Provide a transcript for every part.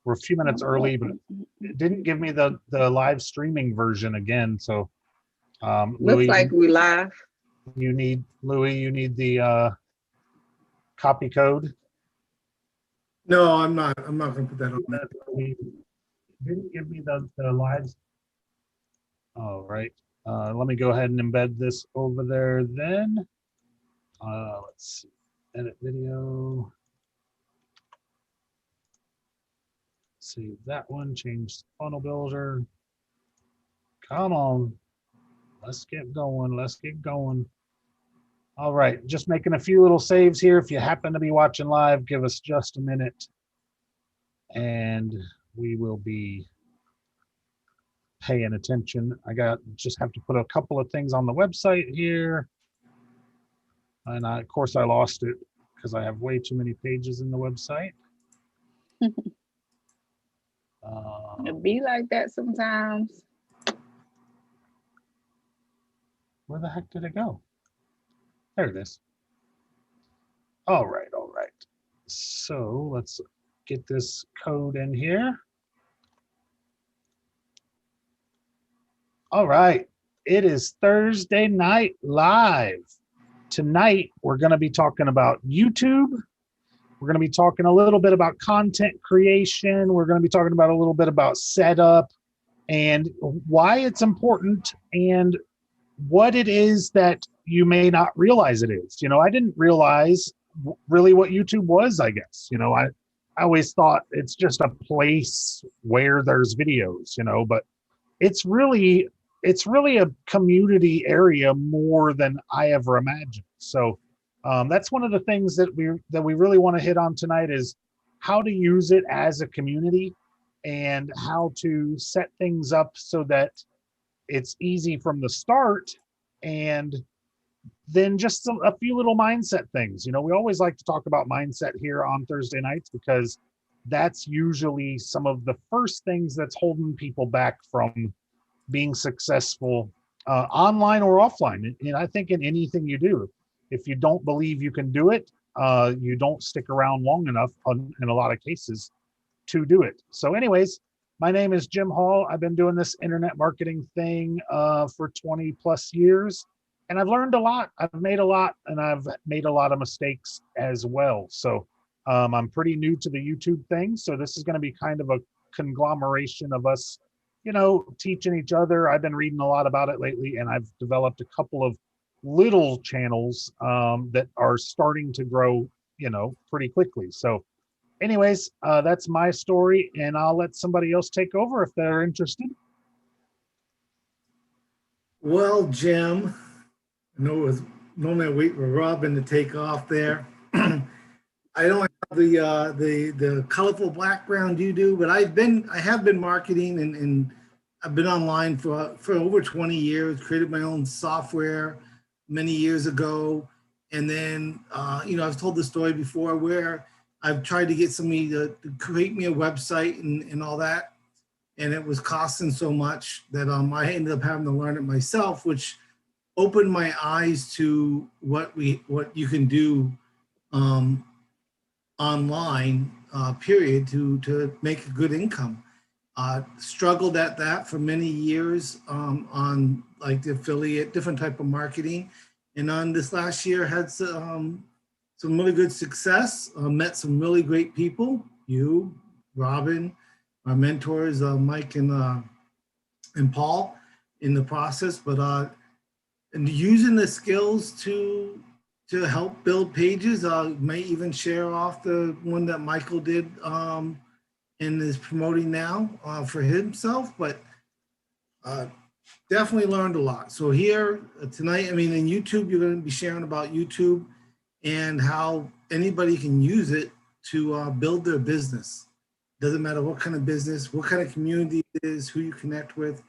we're a few minutes early, but it didn't give me the live streaming version again. So Looks Louis, like we live. you need the copy code. No, I'm not. I'm not going to put that on there. It didn't give me the live. All right. Let me go ahead and embed this over there then. Let's see. Edit video. Save that one. Change funnel builder. Come on. Let's get going. Let's get going. All right. Just making a few little saves here. If you happen to be watching live, give us just a minute and we will be paying attention. Just have to put a couple of things on the website here. And of course I lost it because I have way too many pages in the website. It be like that sometimes. Where the heck did it go? There it is. All right. So let's get this code in here. All right. It is Thursday Night Live. Tonight, we're going to be talking about YouTube. We're going to be talking a little bit about content creation. We're going to be talking about a little bit about setup and why it's important and what it is that you may not realize it is. I didn't realize really what YouTube was, I guess. I always thought it's just a place where there's videos, but it's really a community area more than I ever imagined. So that's one of the things that we really want to hit on tonight is how to use it as a community and how to set things up so that it's easy from the start. And then just a few little mindset things. We always like to talk about mindset here on Thursday nights because that's usually some of the first things that's holding people back from being successful online or offline. And I think in anything you do, if you don't believe you can do it, you don't stick around long enough in a lot of cases to do it. So anyways, my name is Jim Hall. I've been doing this internet marketing thing for 20 plus years, and I've learned a lot. I've made a lot, and I've made a lot of mistakes as well. So I'm pretty new to the YouTube thing. So this is going to be kind of a conglomeration of us teaching each other. I've been reading a lot about it lately, and I've developed a couple of little channels that are starting to grow, pretty quickly. So anyways, that's my story, and I'll let somebody else take over if they're interested. Well, Jim, I know it was normally I wait for Robin to take off there. I don't have the colorful background you do, but I have been marketing and I've been online for over 20 years, created my own software many years ago. And then, I've told the story before where I've tried to get somebody to create me a website and all that. And it was costing so much that I ended up having to learn it myself, which opened my eyes to what you can do online, period, to make a good income. Struggled at that for many years on like the affiliate, different type of marketing. And on this last year had some really good success, met some really great people, you, Robin, our mentors, Mike and Paul in the process, but and using the skills to help build pages. May even share off the one that Michael did and is promoting now for himself, but definitely learned a lot. So here tonight, in YouTube, you're going to be sharing about YouTube and how anybody can use it to build their business. Doesn't matter what kind of business, what kind of community it is, who you connect with.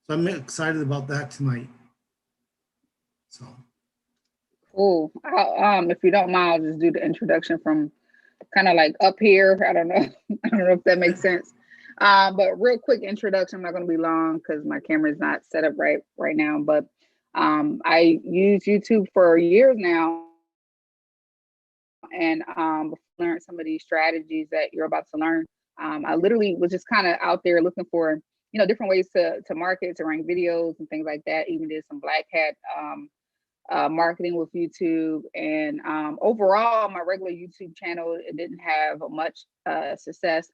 So I'm excited about that tonight. So. Cool. If you don't mind, I'll just do the introduction from kind of like up here. I don't know. I don't know if that makes sense. But real quick introduction. I'm not going to be long because my camera is not set up right now. But I use YouTube for years now, and learned some of these strategies that you're about to learn. I literally was just kind of out there looking for, different ways to market, to rank videos and things like that. Even did some black hat marketing with YouTube. And overall, my regular YouTube channel, it didn't have much success.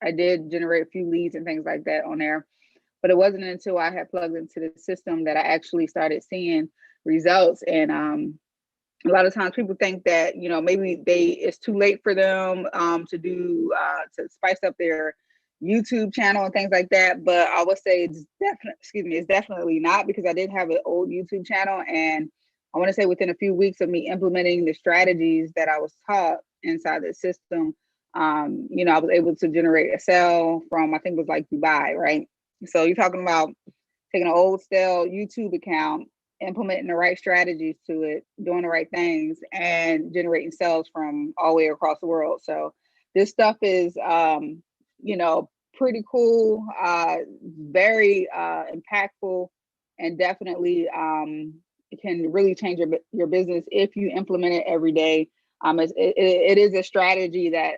I did generate a few leads and things like that on there, but it wasn't until I had plugged into the system that I actually started seeing results. And a lot of times people think that, maybe it's too late for them to spice up their YouTube channel and things like that. But I would say it's definitely not, because I did have an old YouTube channel, and I want to say within a few weeks of me implementing the strategies that I was taught inside the system, I was able to generate a sale from, I think it was like Dubai, right? So you're talking about taking an old stale YouTube account, implementing the right strategies to it, doing the right things, and generating sales from all the way across the world. So this stuff is, pretty cool, very impactful, and definitely it can really change your business if you implement it every day. It is a strategy that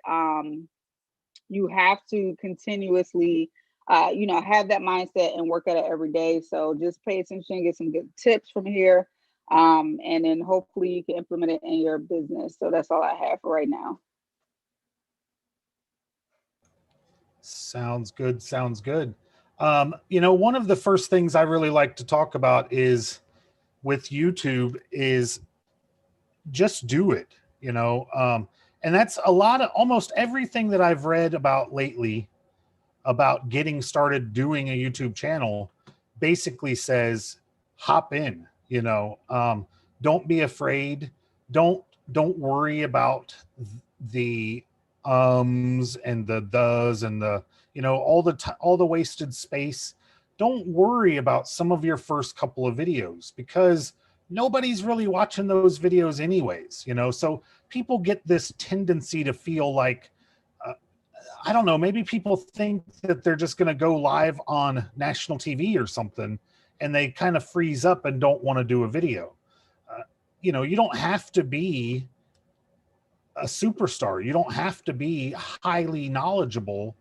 you have to continuously have that mindset and work at it every day. So just pay attention, get some good tips from here, and then hopefully you can implement it in your business. So that's all I have for right now. Sounds good. Sounds good. One of the first things I really like to talk about is with YouTube is just do it, and that's a lot of almost everything that I've read about lately about getting started doing a YouTube channel basically says hop in, don't be afraid. Don't worry about the and the does and the, all the wasted space. Don't worry about some of your first couple of videos, because nobody's really watching those videos anyways, so people get this tendency to feel like, I don't know, maybe people think that they're just going to go live on national TV or something, and they kind of freeze up and don't want to do a video. You don't have to be a superstar. You don't have to be highly knowledgeable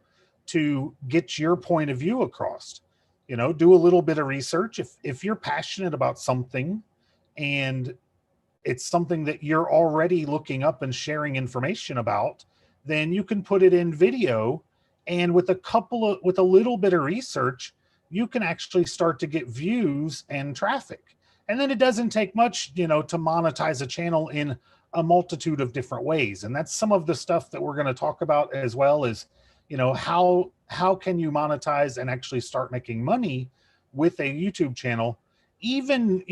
to get your point of view across. Do a little bit of research. If you're passionate about something and it's something that you're already looking up and sharing information about, then you can put it in video, and with a little bit of research, you can actually start to get views and traffic. And then it doesn't take much, to monetize a channel in a multitude of different ways. And that's some of the stuff that we're going to talk about, as well as, how can you monetize and actually start making money with a YouTube channel, even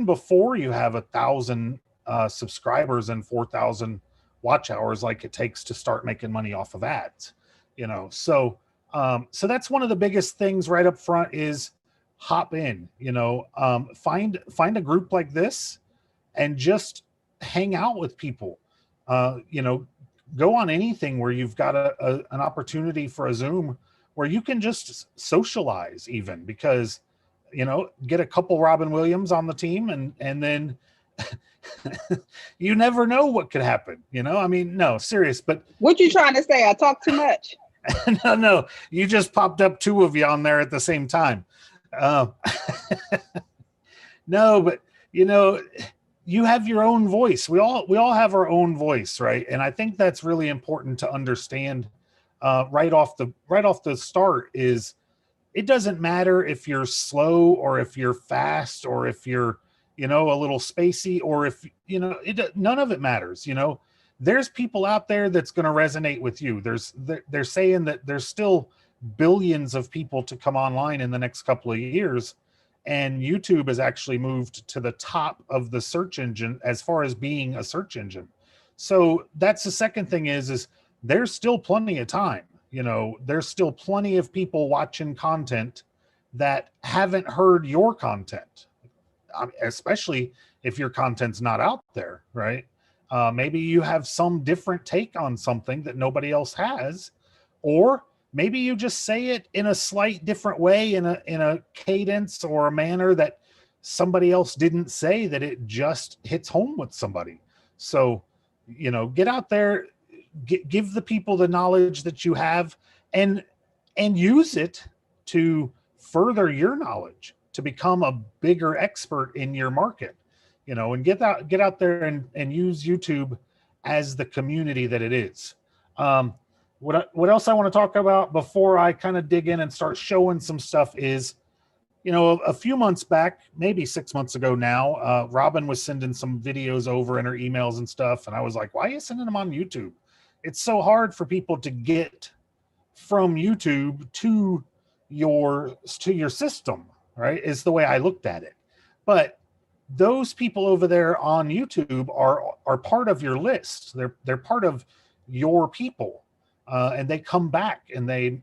before you have 1,000 subscribers and 4,000 watch hours, like it takes to start making money off of ads. So that's one of the biggest things right up front is hop in. Find a group like this and just hang out with people. Go on anything where you've got an opportunity for a Zoom where you can just socialize, even, because get a couple Robin Williams on the team, and then you never know what could happen. No, serious. But what you trying to say? I talk too much. No, you just popped up two of you on there at the same time. No, but you have your own voice. We all have our own voice, right? And I think that's really important to understand right off the start. Is it doesn't matter if you're slow or if you're fast or if you're a little spacey, or if none of it matters. There's people out there that's going to resonate with you. They're saying that there's still billions of people to come online in the next couple of years, and YouTube has actually moved to the top of the search engine as far as being a search engine. So that's the second thing is there's still plenty of time. There's still plenty of people watching content that haven't heard your content, especially if your content's not out there, right? Maybe you have some different take on something that nobody else has, or maybe you just say it in a slight different way, in a cadence or a manner that somebody else didn't say, that it just hits home with somebody. So, get out there, give the people the knowledge that you have, and use it to further your knowledge, to become a bigger expert in your market, and get out there and use YouTube as the community that it is. What else I want to talk about before I kind of dig in and start showing some stuff is, a few months back, maybe 6 months ago now, Robin was sending some videos over in her emails and stuff. And I was like, why are you sending them on YouTube? It's so hard for people to get from YouTube to your system, right? Is the way I looked at it. But those people over there on YouTube are part of your list. They're part of your people. And they come back and they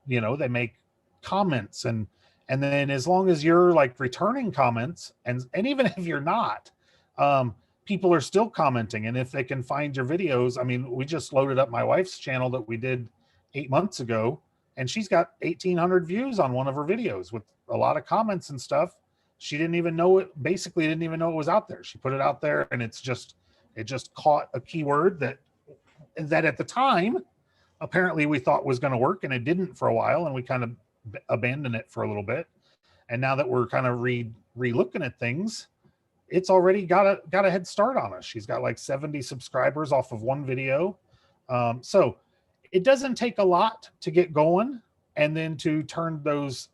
make comments, and then as long as you're like returning comments, and even if you're not, people are still commenting. And if they can find your videos, I mean, we just loaded up my wife's channel that we did 8 months ago, and she's got 1,800 views on one of her videos with a lot of comments and stuff. She didn't even know it was out there. She put it out there, and it just caught a keyword that at the time apparently we thought was going to work, and it didn't for a while, and we kind of abandoned it for a little bit. And now that we're kind of re-looking at things, it's already got a head start on us. She's got like 70 subscribers off of one video. So it doesn't take a lot to get going, and then to turn those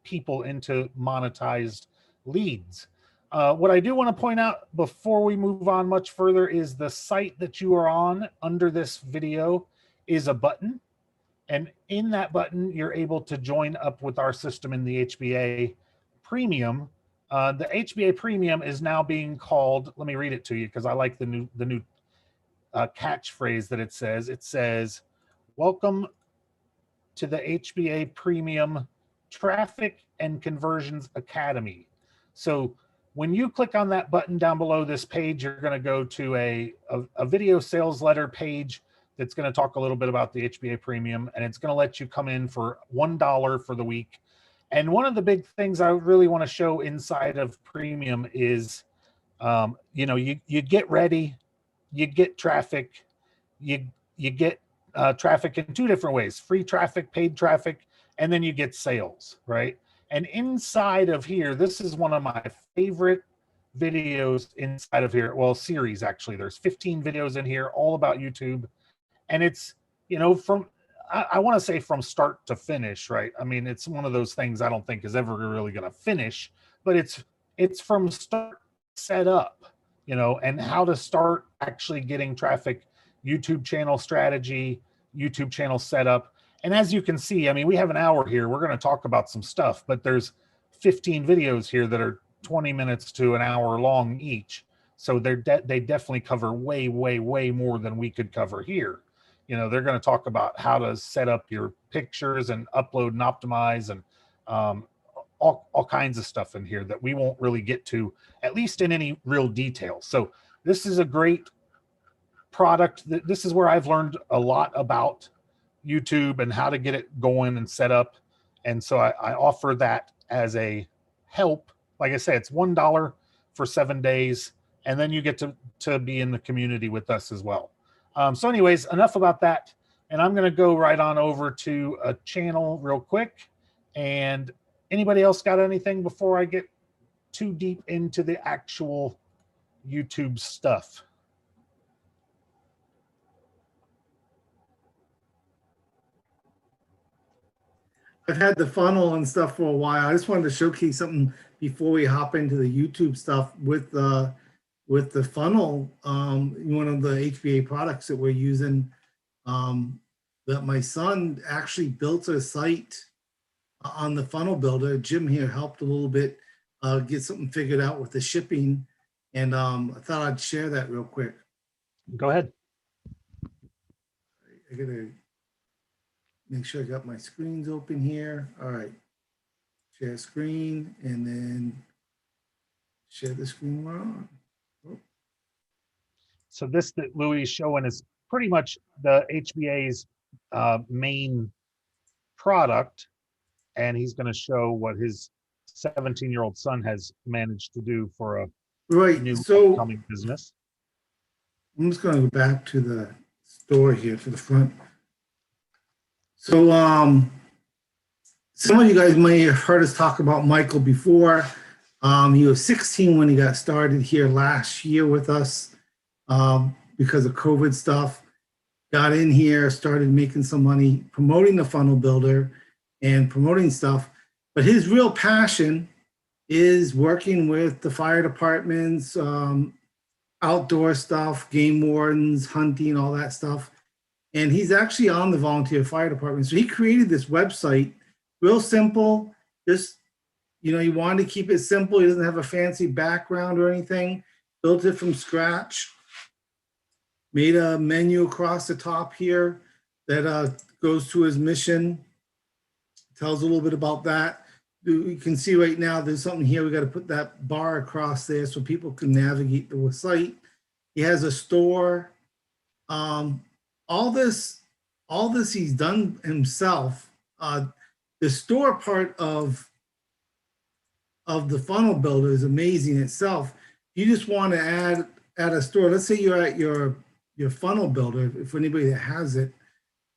people into monetized leads. What I do want to point out before we move on much further is the site that you are on under this video is a button. And in that button, you're able to join up with our system in the HBA Premium. The HBA Premium is now being called, let me read it to you because I like the new catchphrase that it says. It says, welcome to the HBA Premium Traffic and Conversions Academy. So when you click on that button down below this page, you're going to go to a video sales letter page that's going to talk a little bit about the HBA Premium, and it's going to let you come in for $1 for the week. And one of the big things I really want to show inside of Premium is, you get ready, you get traffic, you get traffic in two different ways: free traffic, paid traffic, and then you get sales, right? And inside of here, this is one of my favorite videos inside of here. Well, series actually. There's 15 videos in here, all about YouTube. And it's, from, I want to say from start to finish, right? I mean, it's one of those things I don't think is ever really going to finish, but it's from start set up, and how to start actually getting traffic, YouTube channel strategy, YouTube channel setup. And as you can see, I mean, we have an hour here. We're going to talk about some stuff, but there's 15 videos here that are 20 minutes to an hour long each. So they definitely cover way, way, way more than we could cover here. They're going to talk about how to set up your pictures and upload and optimize, and all kinds of stuff in here that we won't really get to, at least in any real detail. So this is a great product. This is where I've learned a lot about YouTube and how to get it going and set up. And so I offer that as a help. Like I say, it's $1 for 7 days, and then you get to be in the community with us as well. So anyways, enough about that. And I'm going to go right on over to a channel real quick. And anybody else got anything before I get too deep into the actual YouTube stuff? I've had the funnel and stuff for a while. I just wanted to showcase something before we hop into the YouTube stuff with the funnel. One of the HBA products that we're using, that my son actually built a site on the funnel builder. Jim here helped a little bit get something figured out with the shipping, and I thought I'd share that real quick. Go ahead. I gotta make sure I got my screens open here. All right, share screen, and then share the screen we're on. Oh. So this that Louis is showing is pretty much the HBA's main product, and he's going to show what his 17-year-old son has managed to do for a new upcoming business. I'm just going to go back to the door here to the front. So some of you guys may have heard us talk about Michael before. He was 16 when he got started here last year with us because of COVID stuff. Got in here, started making some money, promoting the funnel builder and promoting stuff. But his real passion is working with the fire departments, outdoor stuff, game wardens, hunting, all that stuff. And he's actually on the volunteer fire department. So he created this website, real simple. Just, he wanted to keep it simple. He doesn't have a fancy background or anything. Built it from scratch. Made a menu across the top here that goes to his mission. Tells a little bit about that. You can see right now there's something here. We got to put that bar across there so people can navigate the site. He has a store. All this he's done himself. The store part of the funnel builder is amazing itself. You just want to add a store. Let's say you're at your funnel builder, if anybody that has it.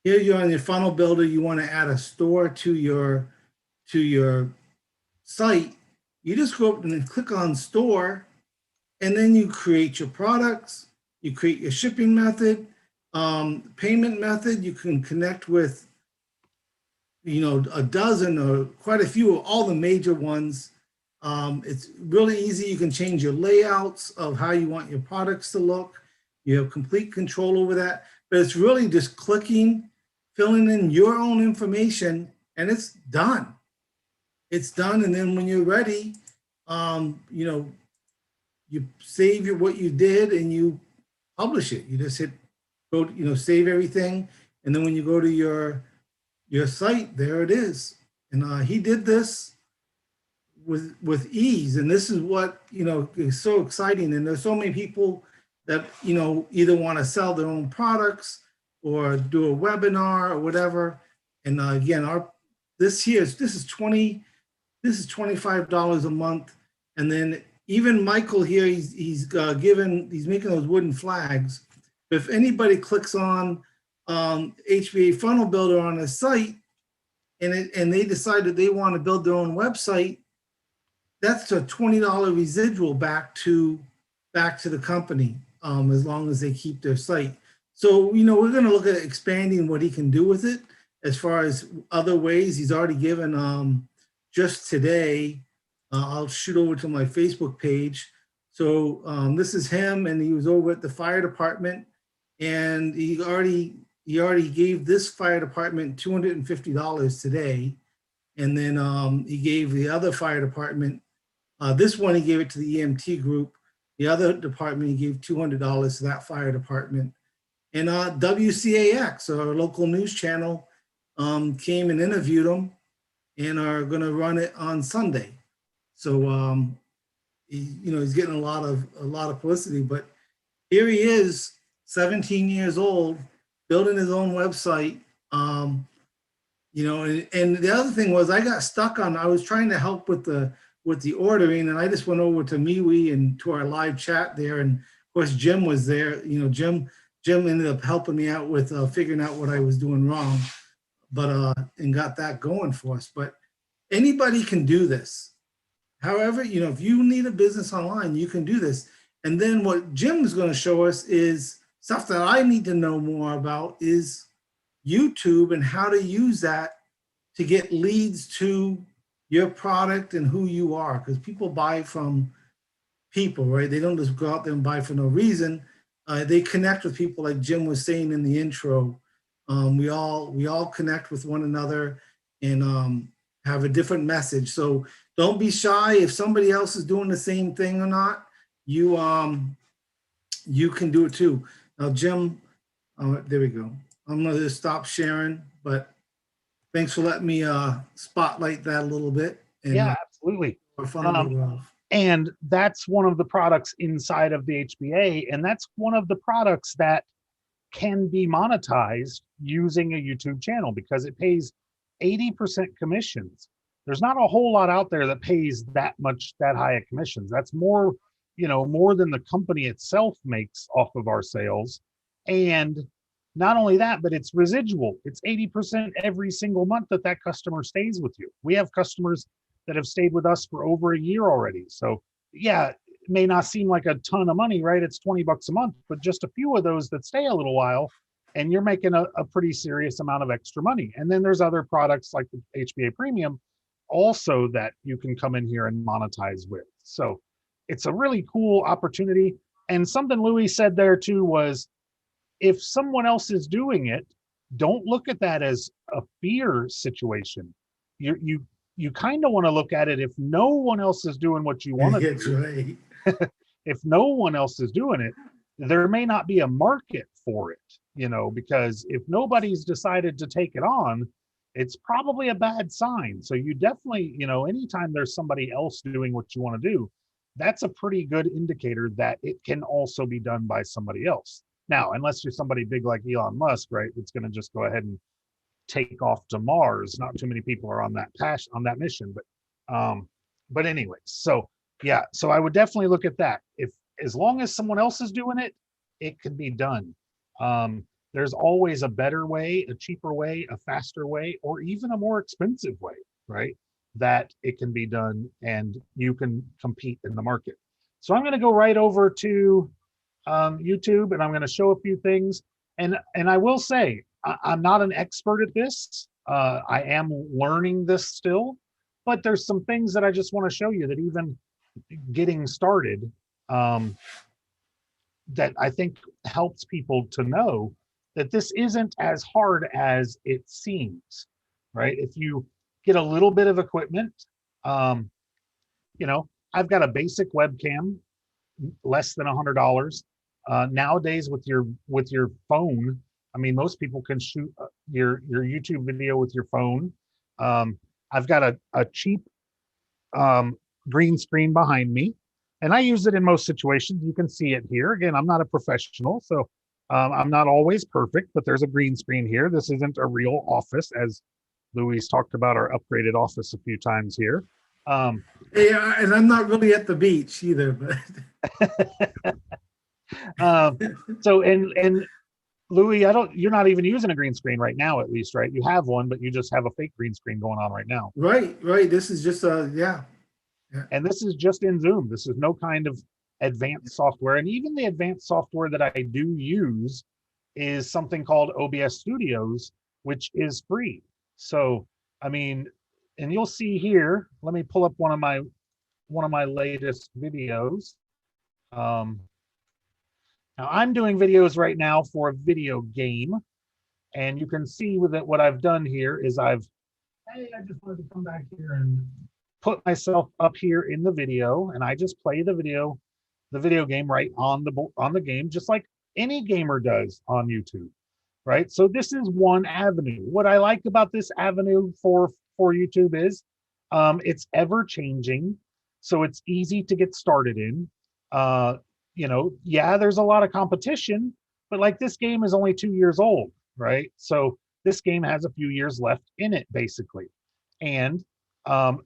Here you're on your funnel builder, you want to add a store to your site. You just go up and click on store, and then you create your products, you create your shipping method, payment method. You can connect with a dozen or quite a few of all the major ones. It's really easy. You can change your layouts of how you want your products to look. You have complete control over that, but it's really just clicking, filling in your own information, and it's done. It's done. And then when you're ready, you save what you did and you publish it. You just hit go, save everything. And then when you go to your site, there it is. And he did this with ease. And this is what, is so exciting. And there's so many people that, either want to sell their own products or do a webinar or whatever. And again, this is $25 a month. And then even Michael here, he's making those wooden flags. If anybody clicks on HBA Funnel Builder on a site and they decide that they want to build their own website, that's a $20 residual back to the company, as long as they keep their site. So, we're going to look at expanding what he can do with it as far as other ways. He's already given, just today, I'll shoot over to my Facebook page. So this is him, and he was over at the fire department, and he already gave this fire department $250 today. And then he gave the other fire department, this one he gave it to the EMT group. The other department, he gave $200 to that fire department. And WCAX, our local news channel, came and interviewed him and are going to run it on Sunday. So he's getting a lot of publicity. But here he is, 17 years old, building his own website. And the other thing was, I got stuck on. I was trying to help with the ordering, and I just went over to MeWe and to our live chat there, and of course Jim was there. Jim ended up helping me out with figuring out what I was doing wrong, but and got that going for us. But anybody can do this. However, if you need a business online, you can do this. And then what Jim's going to show us is stuff that I need to know more about is YouTube and how to use that to get leads to your product and who you are, because people buy from people, right? They don't just go out there and buy for no reason. They connect with people, like Jim was saying in the intro. We all connect with one another and have a different message. So don't be shy if somebody else is doing the same thing or not. You can do it too. Now, Jim, there we go. I'm going to just stop sharing, but thanks for letting me spotlight that a little bit. And, yeah, absolutely. And that's one of the products inside of the HBA, and that's one of the products that can be monetized using a YouTube channel because it pays 80% commissions. There's not a whole lot out there that pays that high of commissions. That's more, more than the company itself makes off of our sales. And Not only that, but it's residual. It's 80% every single month that that customer stays with you. We have customers that have stayed with us for over a year already. So yeah, it may not seem like a ton of money, right? It's 20 bucks a month, but just a few of those that stay a little while, and you're making a pretty serious amount of extra money. And then there's other products like the HBA Premium also that you can come in here and monetize with. So it's a really cool opportunity. And something Louis said there too was, if someone else is doing it, don't look at that as a fear situation. You kind of want to look at it, if no one else is doing what you want to do, right. if no one else is doing it, there may not be a market for it, you know, because if nobody's decided to take it on, it's probably a bad sign. So you definitely, you know, anytime there's somebody else doing what you want to do, that's a pretty good indicator that it can also be done by somebody else. Now, unless you're somebody big like Elon Musk, right, that's going to just go ahead and take off to Mars. Not too many people are on that mission, but anyways, so yeah, so I would definitely look at that. If as long as someone else is doing it, it can be done. There's always a better way, a cheaper way, a faster way, or even a more expensive way, right? That it can be done and you can compete in the market. So I'm going to go right over to YouTube, and I'm going to show a few things. And I will say, I'm not an expert at this. I am learning this still, but there's some things that I just want to show you that even getting started, that I think helps people to know that this isn't as hard as it seems, right? If you get a little bit of equipment, you know, I've got a basic webcam, less than $100. Nowadays with your phone, I mean, most people can shoot your YouTube video with your phone. I've got a cheap green screen behind me, and I use it in most situations. You can see it here. Again, I'm not a professional, so I'm not always perfect, but there's a green screen here. This isn't a real office, as Louis talked about our upgraded office a few times here. Yeah, and I'm not really at the beach either, but So and Louis, you're not even using a green screen right now, at least, right? You have one, but you just have a fake green screen going on right now. right. This is just yeah. And this is just in Zoom. This is no kind of advanced software. And even the advanced software that I do use is something called OBS Studios, which is free. So, I mean, and you'll see here, let me pull up one of my latest videos. Now I'm doing videos right now for a video game, and you can see with it what I've done here is I just wanted to come back here and put myself up here in the video, and I just play the video game right on the game, just like any gamer does on YouTube, right? So this is one avenue. What I like about this avenue for YouTube is it's ever changing, so it's easy to get started in. You know, yeah, there's a lot of competition, but like this game is only 2 years old, right? So this game has a few years left in it, basically. And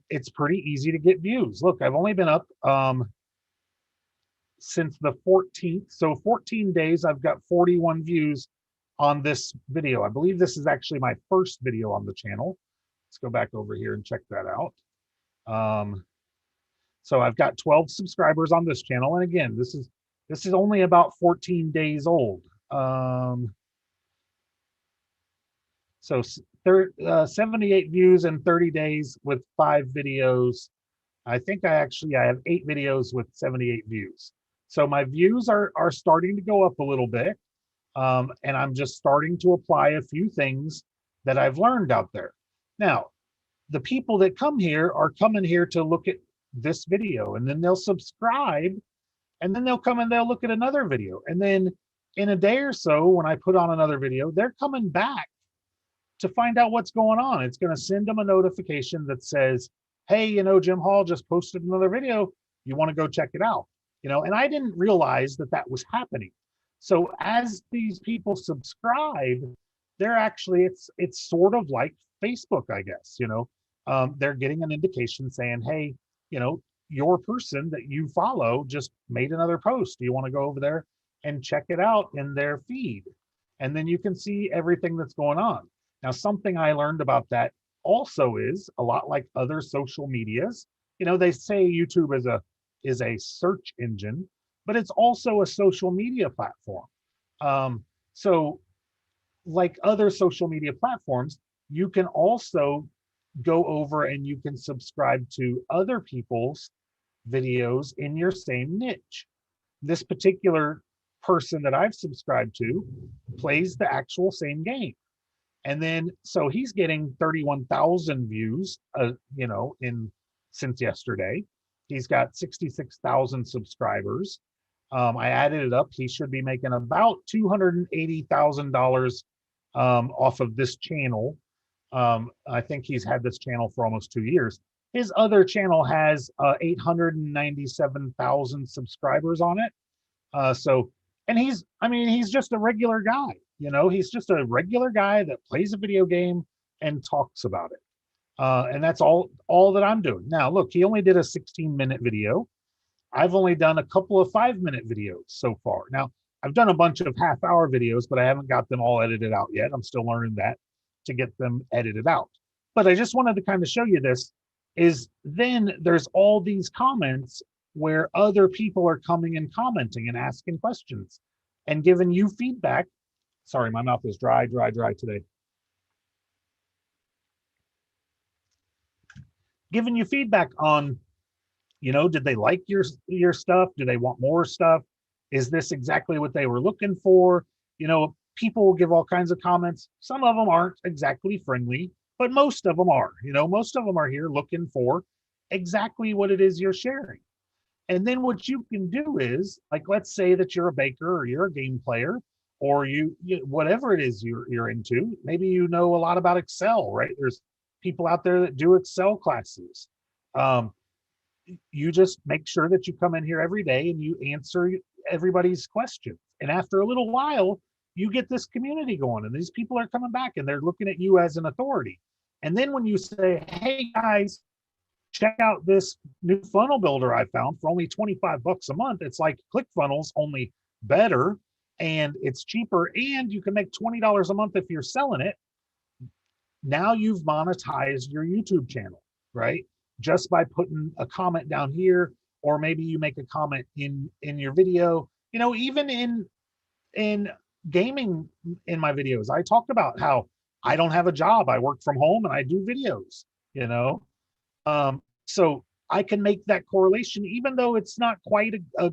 it's pretty easy to get views. Look, I've only been up since the 14th. So 14 days, I've got 41 views on this video. I believe this is actually my first video on the channel. Let's go back over here and check that out. So I've got 12 subscribers on this channel. And again, this is only about 14 days old. So 78 views in 30 days with 5 videos. I think I have 8 videos with 78 views. So my views are starting to go up a little bit. And I'm just starting to apply a few things that I've learned out there. Now, the people that come here are coming here to look at this video, and then they'll subscribe, and then they'll come and they'll look at another video. And then in a day or so, when I put on another video, they're coming back to find out what's going on. It's going to send them a notification that says, hey, you know, Jim Hall just posted another video. You want to go check it out? You know, and I didn't realize that was happening. So as these people subscribe, they're actually, it's sort of like Facebook, I guess, you know. They're getting an indication saying, hey, you know, your person that you follow just made another post. Do you want to go over there and check it out in their feed? and then you can see everything that's going on. Now, something I learned about that also is a lot like other social medias. You know, they say YouTube is a search engine, but it's also a social media platform. So like other social media platforms, you can also go over and you can subscribe to other people's videos in your same niche. This particular person that I've subscribed to plays the actual same game. And then so he's getting 31,000 views, you know, in since yesterday. He's got 66,000 subscribers. I added it up. He should be making about $280,000 off of this channel. I think he's had this channel for almost 2 years. His other channel has 897,000 subscribers on it. And I mean, he's just a regular guy. You know, he's just a regular guy that plays a video game and talks about it. And that's all that I'm doing. Now, look, he only did a 16-minute video. I've only done a couple of 5-minute videos so far. Now, I've done a bunch of half-hour videos, but I haven't got them all edited out yet. I'm still learning that to get them edited out. But I just wanted to kind of show you this, is then there's all these comments where other people are coming and commenting and asking questions and giving you feedback. Sorry, my mouth is dry today. Giving you feedback on, you know, did they like your stuff? Do they want more stuff? Is this exactly what they were looking for? You know, people will give all kinds of comments. Some of them aren't exactly friendly, but most of them are. You know, most of them are here looking for exactly what it is you're sharing. And then what you can do is, like, let's say that you're a baker or you're a game player, or you whatever it is you're into. Maybe you know a lot about Excel, right? There's people out there that do Excel classes. You just make sure that you come in here every day and you answer everybody's questions. And after a little while, you get this community going, and these people are coming back and they're looking at you as an authority. And then when you say, hey guys, check out this new funnel builder I found for only 25 bucks a month. It's like ClickFunnels, only better, and it's cheaper, and you can make $20 a month if you're selling it. Now you've monetized your YouTube channel, right? Just by putting a comment down here, or maybe you make a comment in your video. You know, even in gaming, in my videos, I talked about how I don't have a job. I work from home and I do videos, you know. So I can make that correlation, even though it's not quite a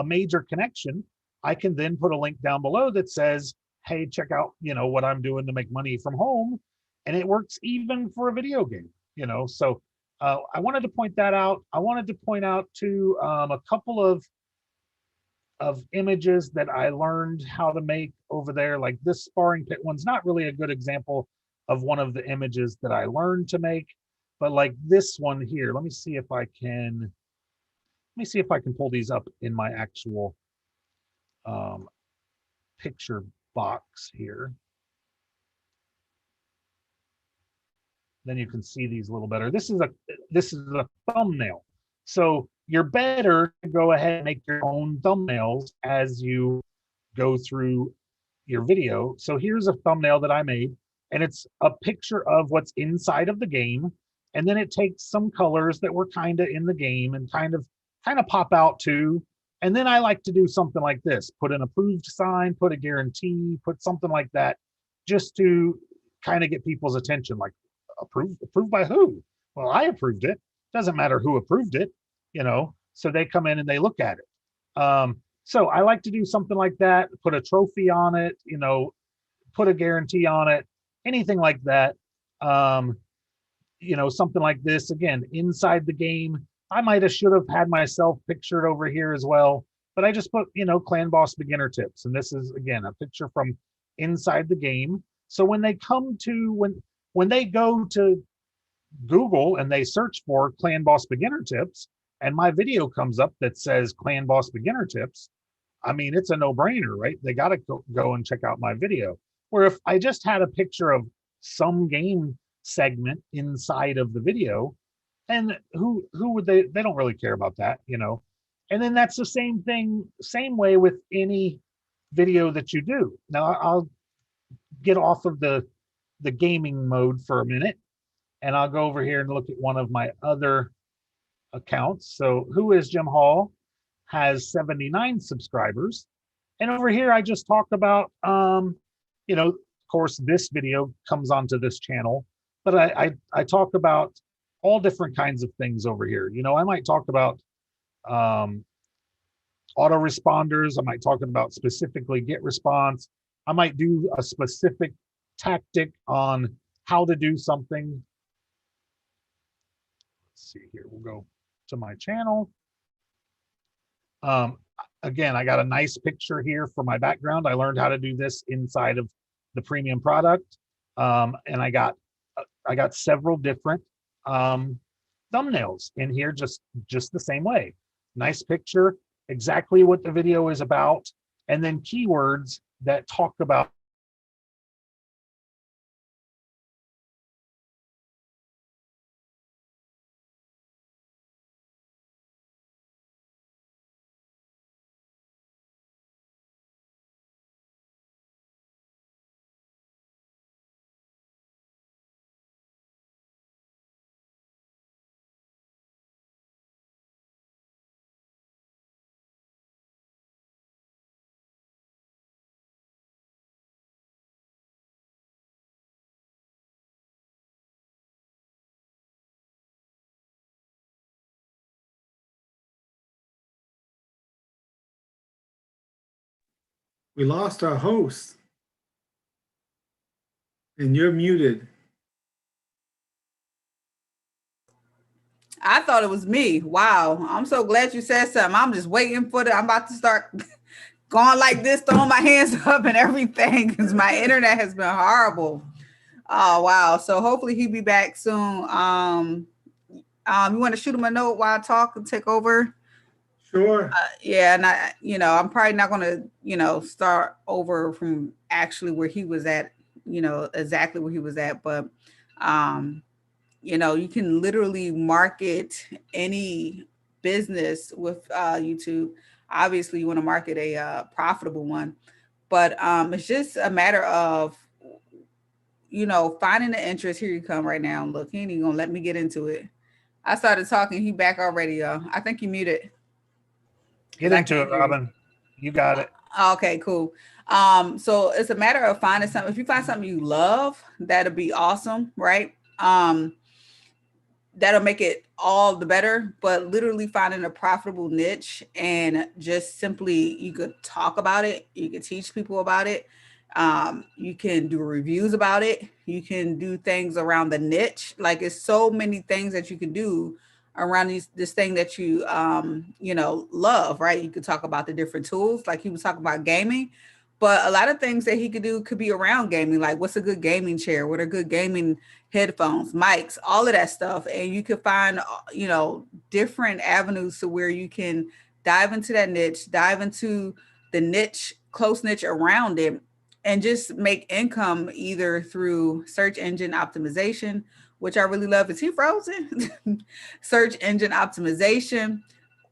major connection. I can then put a link down below that says, hey, check out, you know, what I'm doing to make money from home. And it works even for a video game, you know. So I wanted to point that out. I wanted to point out too a couple of images that I learned how to make over there. Like this sparring pit one's not really a good example of one of the images that I learned to make, but like this one here, let me see if I can pull these up in my actual picture box here. Then you can see these a little better. This is a thumbnail. So you're better to go ahead and make your own thumbnails as you go through your video. So here's a thumbnail that I made, and it's a picture of what's inside of the game. And then it takes some colors that were kind of in the game and kind of pop out too. And then I like to do something like this, put an approved sign, put a guarantee, put something like that, just to kind of get people's attention. Like, approved by who? Well, I approved it. Doesn't matter who approved it, you know. So they come in and they look at it. So I like to do something like that, put a trophy on it, you know, put a guarantee on it, anything like that. You know, something like this, again, inside the game. I should have had myself pictured over here as well, but I just put, you know, Clan Boss beginner tips. And this is, again, a picture from inside the game. So when they come to, when they go to Google and they search for Clan Boss beginner tips, and my video comes up that says Clan Boss beginner tips, I mean, it's a no-brainer, right? They got to go and check out my video. Where if I just had a picture of some game segment inside of the video, and who would they don't really care about that, you know. And then that's the same thing, same way with any video that you do. Now get off of the gaming mode for a minute, and I'll go over here and look at one of my other accounts. So Who is Jim Hall has 79 subscribers. And over here, I just talk about, of course, this video comes onto this channel, but I talk about all different kinds of things over here. I might talk about autoresponders. I might talk about specifically GetResponse. I might do a specific tactic on how to do something. Let's see here. We'll go to my channel. Again, I got a nice picture here for my background. I learned how to do this inside of the premium product. And I got several different thumbnails in here just the same way. Nice picture, exactly what the video is about, and then keywords that talk about We lost our host. And you're muted. I thought it was me. Wow. I'm so glad you said something. I'm just waiting for I'm about to start going like this, throwing my hands up and everything because my internet has been horrible. Oh, wow. So hopefully he'll be back soon. You want to shoot him a note while I talk and take over? Sure. Yeah. And I'm probably not going to, start over from actually where he was at, exactly where he was at. But, you can literally market any business with YouTube. Obviously, you want to market a profitable one, but it's just a matter of, finding the interest. Here you come right now. Look, he ain't even gonna let me get into it. I started talking. He back already, y'all. I think he muted. Get into it, Robin. You got it. Okay, cool. So it's a matter of finding something. If you find something you love, that'll be awesome, right? That'll make it all the better, but literally finding a profitable niche and just simply, you could talk about it. You could teach people about it. You can do reviews about it. You can do things around the niche. Like it's so many things that you can do around this thing that you, love, right? You could talk about the different tools. Like he was talking about gaming, but a lot of things that he could do could be around gaming. Like what's a good gaming chair? What are good gaming headphones, mics, all of that stuff. And you could find, different avenues to where you can dive into that niche, dive into the niche, close niche around it, and just make income either through search engine optimization, which I really love. Is he frozen? Search engine optimization,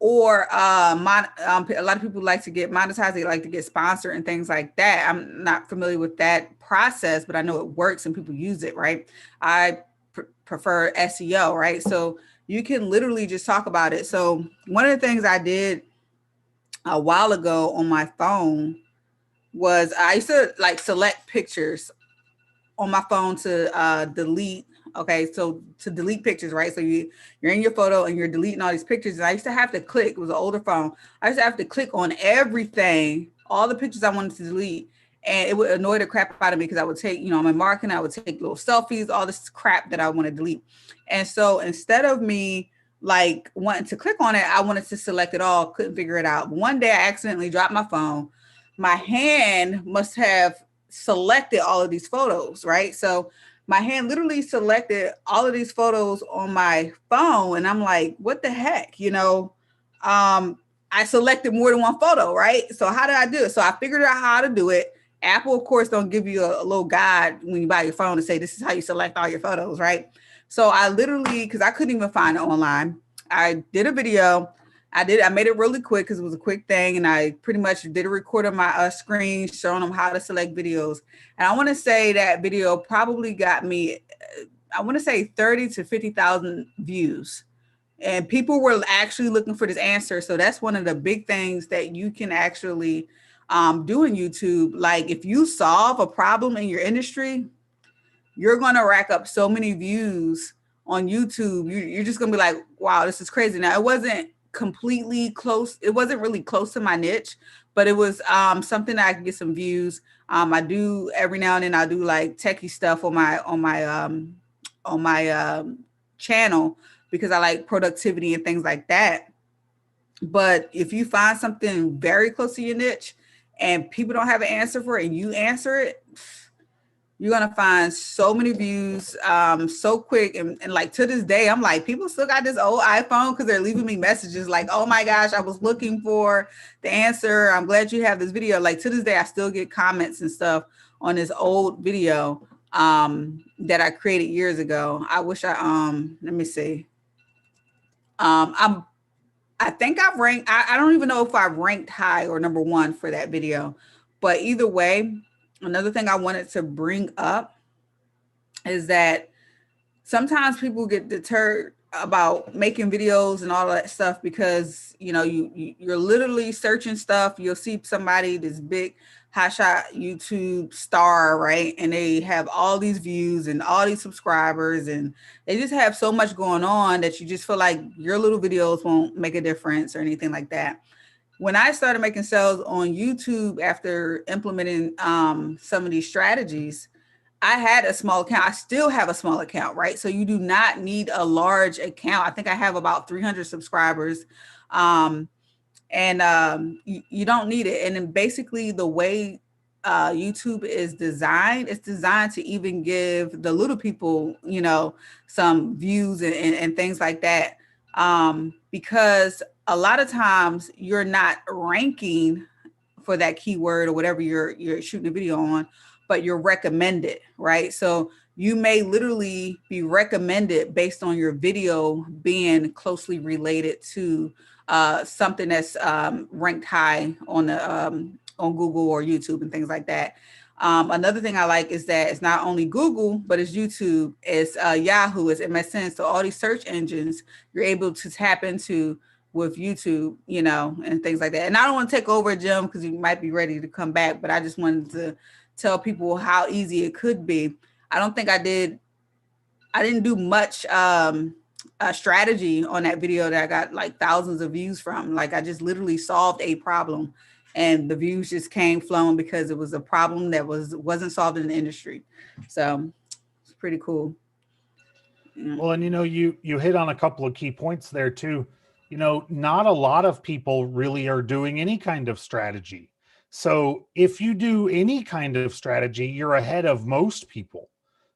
or a lot of people like to get monetized. They like to get sponsored and things like that. I'm not familiar with that process, but I know it works and people use it, right? I prefer SEO, right? So you can literally just talk about it. So one of the things I did a while ago on my phone was I used to like select pictures on my phone to delete. Okay, so to delete pictures, right? So you're in your photo and you're deleting all these pictures. And I used to have to click, it was an older phone. I used to have to click on everything, all the pictures I wanted to delete. And it would annoy the crap out of me because I would take, I'm in marketing, I would take little selfies, all this crap that I want to delete. And so instead of me like wanting to click on it, I wanted to select it all, couldn't figure it out. One day I accidentally dropped my phone. My hand must have selected all of these photos, right? So my hand literally selected all of these photos on my phone. And I'm like, what the heck? I selected more than one photo, right? So how did I do it? So I figured out how to do it. Apple, of course, don't give you a little guide when you buy your phone to say, this is how you select all your photos, right? So I literally, because I couldn't even find it online, I did a video I made it really quick because it was a quick thing, and I pretty much did a record on my screen showing them how to select videos. And I want to say that video probably got me, I want to say 30 to 50,000 views. And people were actually looking for this answer. So that's one of the big things that you can actually do in YouTube. Like if you solve a problem in your industry, you're going to rack up so many views on YouTube. You're just going to be like, wow, this is crazy. Now, it wasn't completely close. It wasn't really close to my niche, but it was something that I can get some views. I do every now and then I do like techie stuff on my channel because I like productivity and things like that. But if you find something very close to your niche and people don't have an answer for it and you answer it, you're going to find so many views so quick. And like to this day, I'm like, people still got this old iPhone because they're leaving me messages like, oh my gosh, I was looking for the answer. I'm glad you have this video. Like to this day, I still get comments and stuff on this old video that I created years ago. I wish let me see. I think I've ranked, I don't even know if I've ranked high or number one for that video, but either way, another thing I wanted to bring up is that sometimes people get deterred about making videos and all that stuff because, you know, you're literally searching stuff. You'll see somebody, this big hotshot YouTube star, right? And they have all these views and all these subscribers and they just have so much going on that you just feel like your little videos won't make a difference or anything like that. When I started making sales on YouTube after implementing some of these strategies, I had a small account. I still have a small account, right? So you do not need a large account. I think I have about 300 subscribers. You don't need it. And then basically the way YouTube is designed, it's designed to even give the little people, you know, some views and things like that. Because a lot of times you're not ranking for that keyword or whatever you're shooting a video on, but you're recommended, right? So you may literally be recommended based on your video being closely related to something that's ranked high on the on Google or YouTube and things like that. Another thing I like is that it's not only Google, but it's YouTube, it's Yahoo, it's MSN. So all these search engines you're able to tap into with YouTube, you know, and things like that. And I don't want to take over, Jim, because you might be ready to come back, but I just wanted to tell people how easy it could be. I didn't do much strategy on that video that I got like thousands of views from. Like I just literally solved a problem and the views just came flowing because it was a problem that wasn't solved in the industry. So it's pretty cool. Well, and you know, you hit on a couple of key points there too. You know, not a lot of people really are doing any kind of strategy. So if you do any kind of strategy, you're ahead of most people,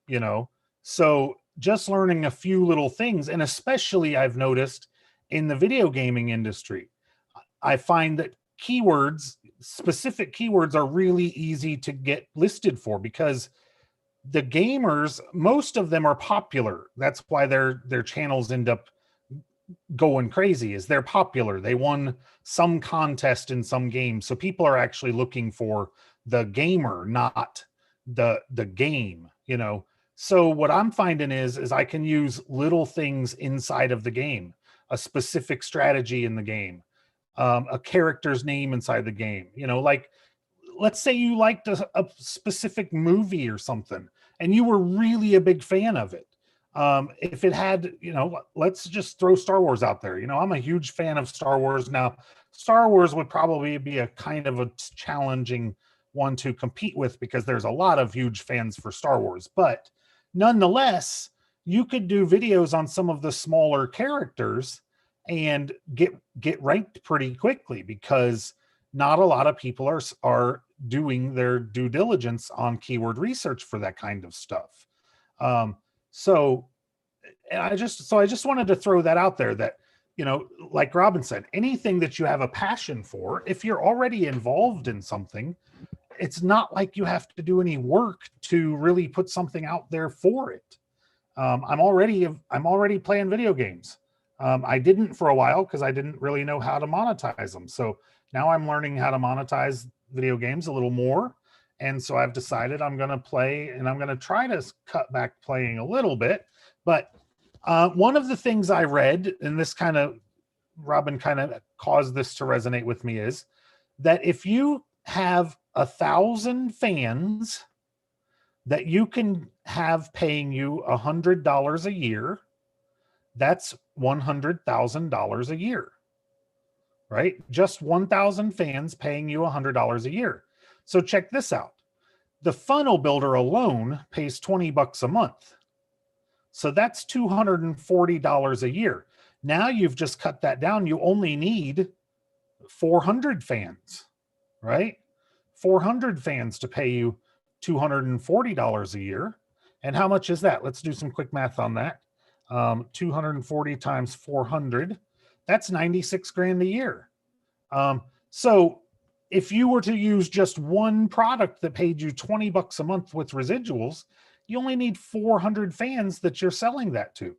you know. So just learning a few little things, and especially I've noticed in the video gaming industry, I find that specific keywords are really easy to get listed for because the gamers, most of them are popular. That's why their channels end up going crazy, is they're popular. They won some contest in some game. So people are actually looking for the gamer, not the game, you know. So what I'm finding is I can use little things inside of the game, a specific strategy in the game, a character's name inside the game, you know, like let's say you liked a specific movie or something and you were really a big fan of it. If it had, you know, let's just throw Star Wars out there. You know, I'm a huge fan of Star Wars. Now, Star Wars would probably be a kind of a challenging one to compete with because there's a lot of huge fans for Star Wars. But nonetheless, you could do videos on some of the smaller characters and get ranked pretty quickly because not a lot of people are doing their due diligence on keyword research for that kind of stuff. So I just wanted to throw that out there that, you know, like Robin said, anything that you have a passion for, if you're already involved in something, it's not like you have to do any work to really put something out there for it. I'm already playing video games. I didn't for a while because I didn't really know how to monetize them. So now I'm learning how to monetize video games a little more. And so I've decided I'm going to play, and I'm going to try to cut back playing a little bit. But one of the things I read, and this kind of, Robin kind of caused this to resonate with me, is that if you have 1,000 fans that you can have paying you $100 a year, that's $100,000 a year, right? Just 1,000 fans paying you $100 a year. So check this out. The funnel builder alone pays $20 a month. So that's $240 a year. Now you've just cut that down. You only need 400 fans, right? 400 fans to pay you $240 a year. And how much is that? Let's do some quick math on that. 240 times 400, that's 96 grand a year. So if you were to use just one product that paid you $20 a month with residuals, you only need 400 fans that you're selling that to.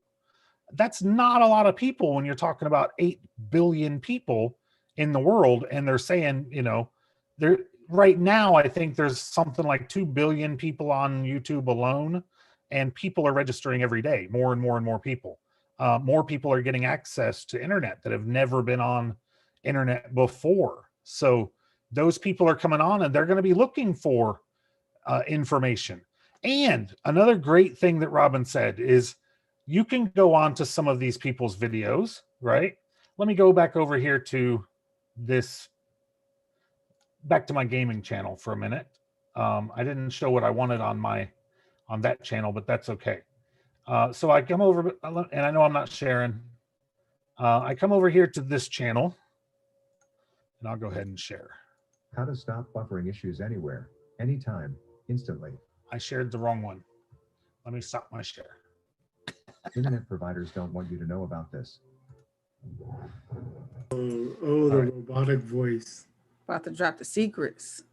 That's not a lot of people when you're talking about 8 billion people in the world. And they're saying, you know, they're right now, I think there's something like 2 billion people on YouTube alone, and people are registering every day, more and more and more people. More people are getting access to internet that have never been on internet before. So those people are coming on, and they're going to be looking for information. And another great thing that Robin said is you can go on to some of these people's videos, right? Let me go back over here to this, back to my gaming channel for a minute. I didn't show what I wanted on that channel, but that's okay. So I come over, and I know I'm not sharing. I come over here to this channel, and I'll go ahead and share. How to stop buffering issues anywhere, anytime, instantly. I shared the wrong one. Let me stop my share. Internet providers don't want you to know about this. Oh, the robotic voice. About to drop the secrets.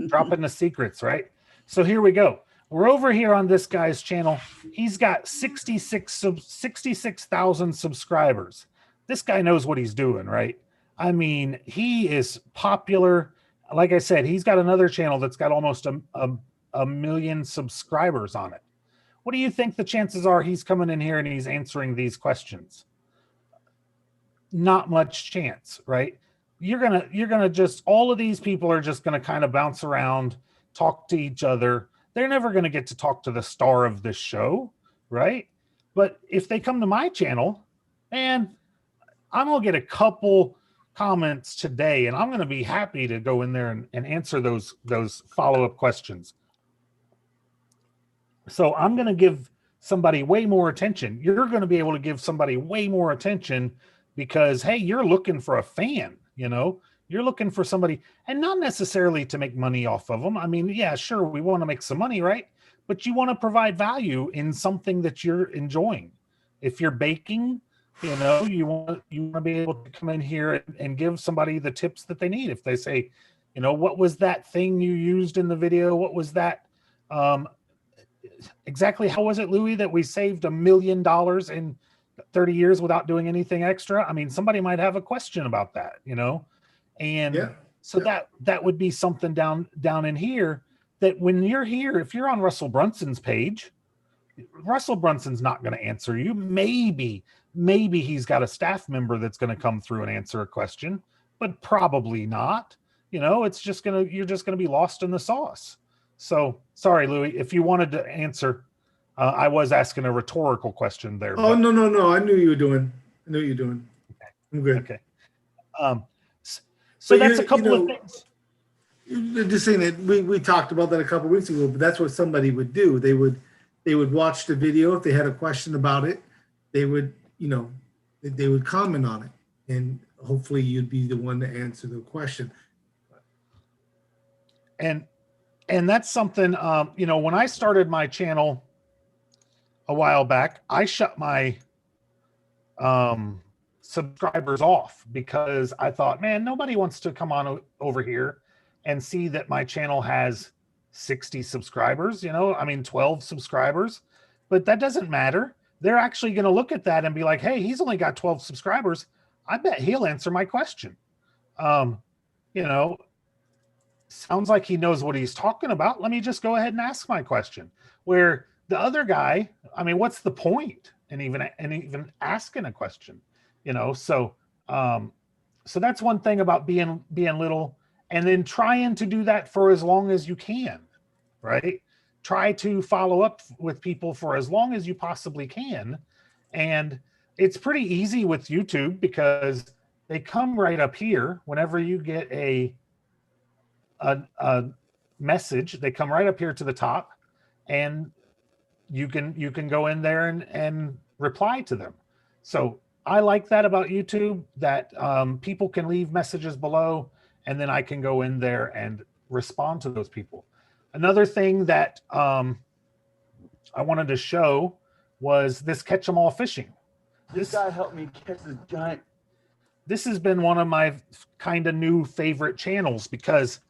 Dropping the secrets, right? So here we go. We're over here on this guy's channel. He's got 66,000 subscribers. This guy knows what he's doing, right? I mean, he is popular. Like I said, he's got another channel that's got almost a million subscribers on it. What do you think the chances are he's coming in here and he's answering these questions? Not much chance, right? You're gonna just, all of these people are just gonna kind of bounce around, talk to each other. They're never gonna get to talk to the star of this show, right? But if they come to my channel, and I'm gonna get a couple comments today, and I'm gonna be happy to go in there and answer those follow-up questions. So I'm gonna give somebody way more attention. You're gonna be able to give somebody way more attention because, hey, you're looking for a fan, you know, you're looking for somebody, and not necessarily to make money off of them. I mean, yeah, sure, we want to make some money, right? But you want to provide value in something that you're enjoying. If you're baking, you know, you want to be able to come in here and give somebody the tips that they need. If they say, you know, what was that thing you used in the video? What was that? Exactly how was it, Louis, that we saved $1 million in 30 years without doing anything extra? I mean, somebody might have a question about that, you know? And yeah. So that would be something down in here that when you're here, if you're on Russell Brunson's page, Russell Brunson's not going to answer you. Maybe he's got a staff member that's going to come through and answer a question, but probably not. You know, you're just going to be lost in the sauce. So sorry, Louis, if you wanted to answer, I was asking a rhetorical question there. Oh, but... no. I knew you were doing. Okay. I'm good. Okay. So that's a couple of things. Just saying that we talked about that a couple of weeks ago, but that's what somebody would do. They would watch the video. If they had a question about it, they would comment on it, and hopefully you'd be the one to answer the question. And that's something, you know, when I started my channel a while back, I shut my subscribers off because I thought, man, nobody wants to come on over here and see that my channel has 60 subscribers, you know, I mean, 12 subscribers, but that doesn't matter they're actually going to look at that and be like, hey, he's only got 12 subscribers. I bet he'll answer my question. You know, sounds like he knows what he's talking about. Let me just go ahead and ask my question. Where the other guy, I mean, what's the point? And even asking a question, you know? So so that's one thing about being little, and then trying to do that for as long as you can, right? Try to follow up with people for as long as you possibly can. And it's pretty easy with YouTube because they come right up here whenever you get a message. They come right up here to the top, and you can go in there and reply to them. So I like that about YouTube, that people can leave messages below, and then I can go in there and respond to those people. Another thing that I wanted to show was this catch 'em all fishing. This guy helped me catch this giant. This has been one of my kind of new favorite channels because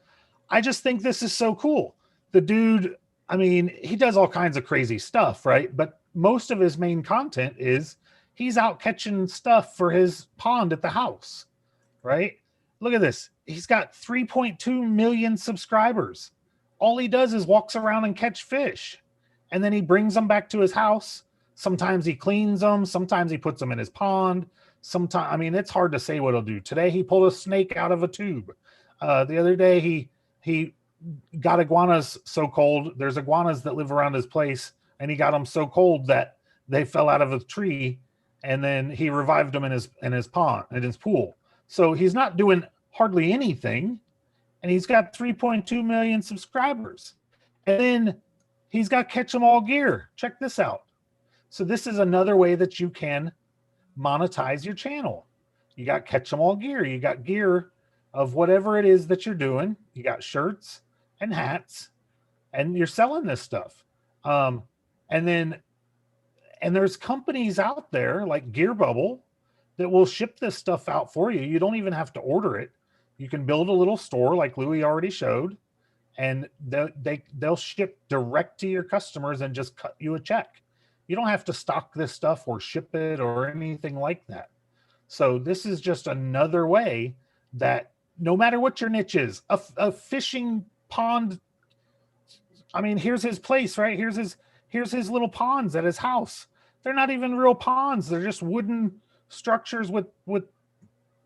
I just think this is so cool. The dude, I mean, he does all kinds of crazy stuff, right? But most of his main content is he's out catching stuff for his pond at the house, right? Look at this. He's got 3.2 million subscribers. All he does is walks around and catch fish. And then he brings them back to his house. Sometimes he cleans them. Sometimes he puts them in his pond. Sometimes, I mean, it's hard to say what he'll do. Today, he pulled a snake out of a tube. The other day, he got iguanas so cold. There's iguanas that live around his place, and he got them so cold that they fell out of a tree, and then he revived them in his pond, in his pool. So he's not doing hardly anything, and he's got 3.2 million subscribers. And then he's got catch 'em all gear. Check this out. So this is another way that you can monetize your channel. You got catch 'em all gear. You got gear of whatever it is that you're doing. You got shirts and hats, and you're selling this stuff. And there's companies out there like Gear Bubble that will ship this stuff out for you. You don't even have to order it. You can build a little store like Louis already showed, and they'll ship direct to your customers and just cut you a check. You don't have to stock this stuff or ship it or anything like that. So this is just another way that no matter what your niche is, a fishing pond. I mean, here's his place, right? Here's his little ponds at his house. They're not even real ponds. They're just wooden structures with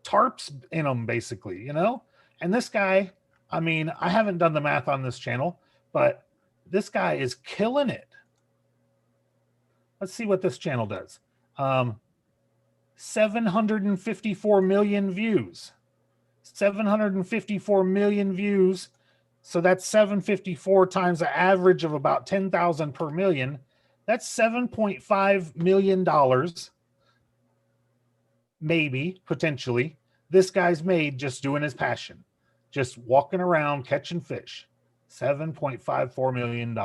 tarps in them, basically, you know? And this guy, I mean, I haven't done the math on this channel, but this guy is killing it. Let's see what this channel does. 754 million views. 754 million views. So that's 754 times an average of about 10,000 per million. That's $7.5 million, maybe, potentially, this guy's made just doing his passion, just walking around catching fish. $7.54 million.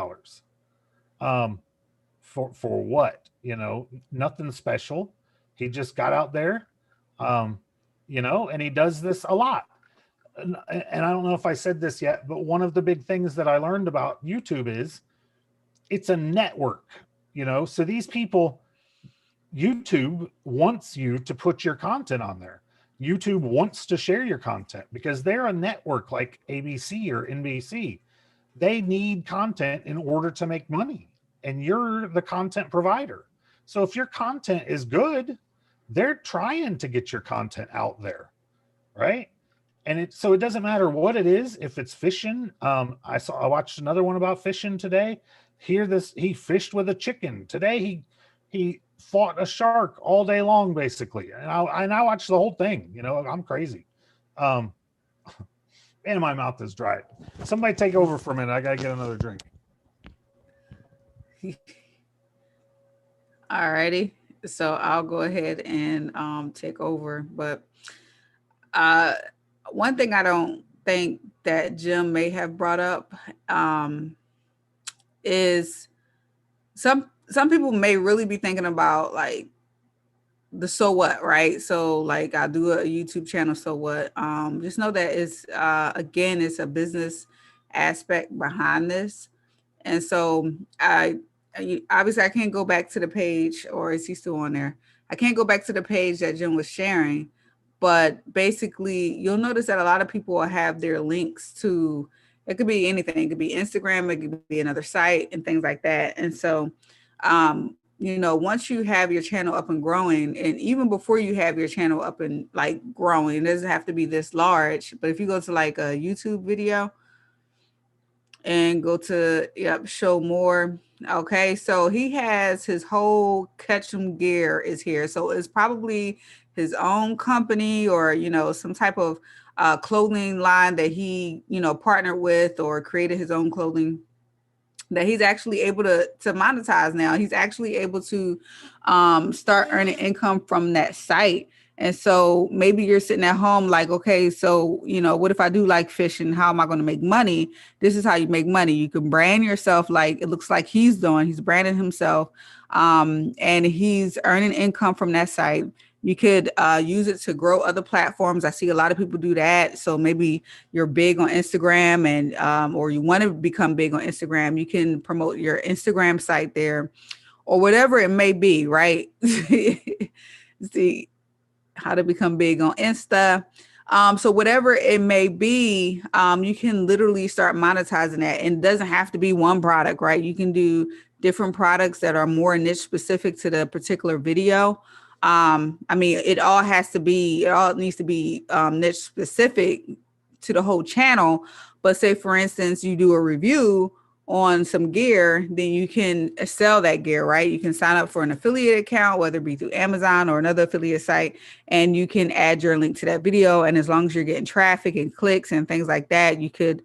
For what? You know, nothing special. He just got out there, you know, and he does this a lot. And I don't know if I said this yet, but one of the big things that I learned about YouTube is it's a network, you know. So these people, YouTube wants you to put your content on there. YouTube wants to share your content because they're a network like ABC or NBC. They need content in order to make money, and you're the content provider. So if your content is good, they're trying to get your content out there, right? And so it doesn't matter what it is. If it's fishing, I watched another one about fishing today. He fished with a chicken. Today he fought a shark all day long, basically. And I watched the whole thing. You know, I'm crazy. And my mouth is dry. Somebody take over for a minute. I gotta get another drink. All righty. So I'll go ahead and take over. But one thing I don't think that Jim may have brought up is some people may really be thinking about like the so what, right? So like I do a YouTube channel, so what? Just know that it's again, it's a business aspect behind this. And so obviously I can't go back to the page, or is he still on there? I can't go back to the page that Jim was sharing, but basically you'll notice that a lot of people will have their links to, it could be anything. It could be Instagram, it could be another site and things like that. And so, once you have your channel up and growing, and even before you have your channel up and like growing, it doesn't have to be this large, but if you go to like a YouTube video and go to, show more. Okay, so he has his whole Ketchum gear is here. So it's probably his own company, or, some type of clothing line that he, partnered with or created his own clothing that he's actually able to monetize now. He's actually able to start earning income from that site. And so maybe you're sitting at home like, okay, so, what if I do like fishing? How am I going to make money? This is how you make money. You can brand yourself like it looks like he's doing. He's branding himself, and he's earning income from that site. You could use it to grow other platforms. I see a lot of people do that. So maybe you're big on Instagram and or you want to become big on Instagram. You can promote your Instagram site there or whatever it may be, right? See how to become big on Insta. So whatever it may be, you can literally start monetizing that. And it doesn't have to be one product, right? You can do different products that are more niche specific to the particular video. It all needs to be niche specific to the whole channel. But say, for instance, you do a review on some gear, then you can sell that gear, right? You can sign up for an affiliate account, whether it be through Amazon or another affiliate site, and you can add your link to that video. And as long as you're getting traffic and clicks and things like that, you could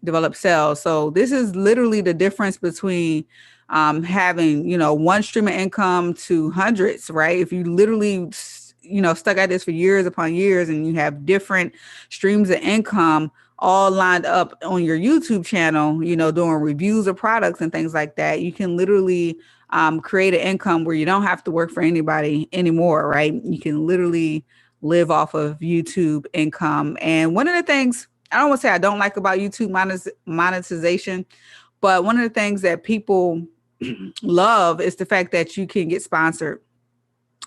develop sales. So this is literally the difference between having, one stream of income to hundreds, right? If you literally, stuck at this for years upon years and you have different streams of income all lined up on your YouTube channel, doing reviews of products and things like that, you can literally create an income where you don't have to work for anybody anymore, right? You can literally live off of YouTube income. And one of the things, I don't want to say I don't like about YouTube monetization, but one of the things that people love is the fact that you can get sponsored.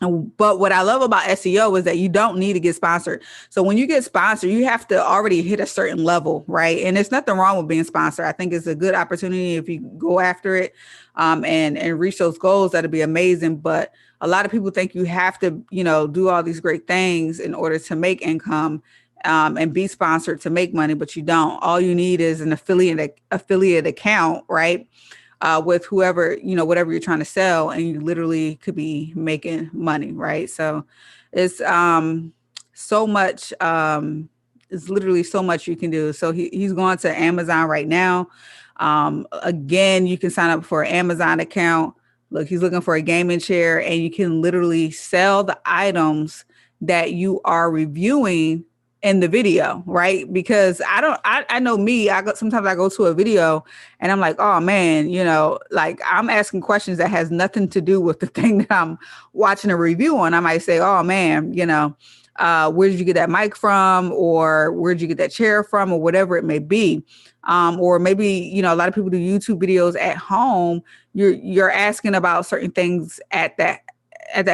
But what I love about SEO is that you don't need to get sponsored. So when you get sponsored, you have to already hit a certain level, right? And there's nothing wrong with being sponsored. I think it's a good opportunity if you go after it and reach those goals. That'd be amazing. But a lot of people think you have to, do all these great things in order to make income and be sponsored to make money, but you don't. All you need is an affiliate account, right? With whoever, whatever you're trying to sell, and you literally could be making money, right? So it's so much, it's literally so much you can do. So he's going to Amazon right now. Again, you can sign up for an Amazon account. Look, he's looking for a gaming chair, and you can literally sell the items that you are reviewing in the video, right? Because I know me, sometimes I go to a video and I'm like, oh man, like I'm asking questions that has nothing to do with the thing that I'm watching a review on. I might say, oh man, where did you get that mic from? Or where did you get that chair from? Or whatever it may be. Or maybe, a lot of people do YouTube videos at home. You're asking about certain things at that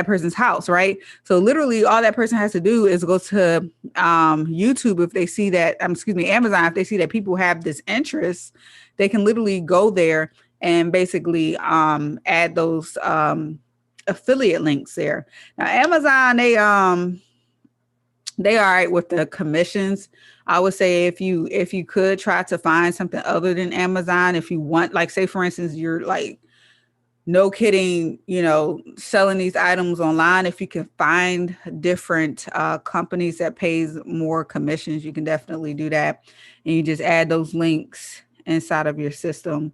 person's house, right? So literally all that person has to do is go to YouTube. If they see that, Amazon, if they see that people have this interest, they can literally go there and basically add those affiliate links there. Now, Amazon, they all right with the commissions. I would say if you could try to find something other than Amazon, if you want, like say for instance, you're like, no kidding, selling these items online. If you can find different companies that pays more commissions, you can definitely do that. And you just add those links inside of your system.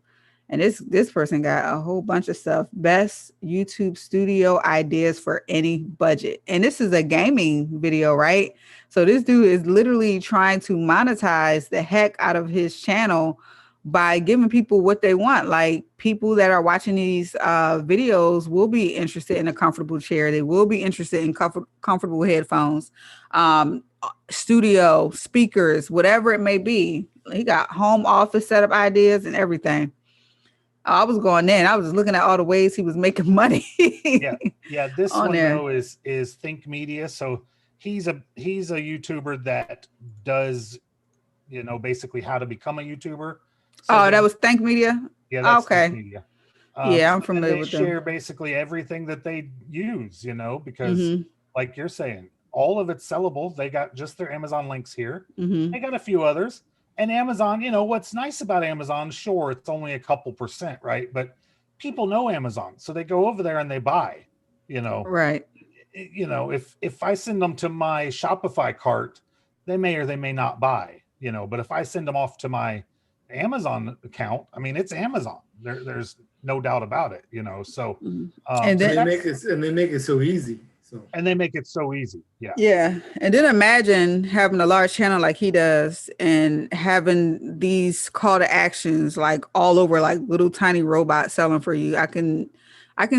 And this person got a whole bunch of stuff. Best YouTube studio ideas for any budget. And this is a gaming video, right? So this dude is literally trying to monetize the heck out of his channel by giving people what they want. Like people that are watching these videos will be interested in a comfortable chair. They will be interested in comfortable headphones, studio speakers, whatever it may be. He got home office setup ideas and everything. I was going in. I was looking at all the ways he was making money. Yeah. This on one there. though is Think Media. So he's a YouTuber that does, you know, basically how to become a YouTuber. So Oh, that was Thank Media. yeah, that's Think Okay. Media. Yeah, I'm And familiar they with them. share basically everything that they use, you know, because Mm-hmm. like you're saying, all of it's sellable. They got just their Amazon links here. Mm-hmm. They got a few others. And Amazon, you know, what's nice about Amazon, sure, it's only a couple percent, right? But people know Amazon. So they go over there and they buy, you know. Right. You know, if I send them to my Shopify cart, they may or they may not buy, you know, but if I send them off to my Amazon account, I mean, it's Amazon. There's no doubt about it, you know. So Mm-hmm. And so they make it so easy. So and they make it so easy. Yeah. Yeah. And then imagine having a large channel like he does and having these call to actions like all over, like little tiny robots selling for you. I can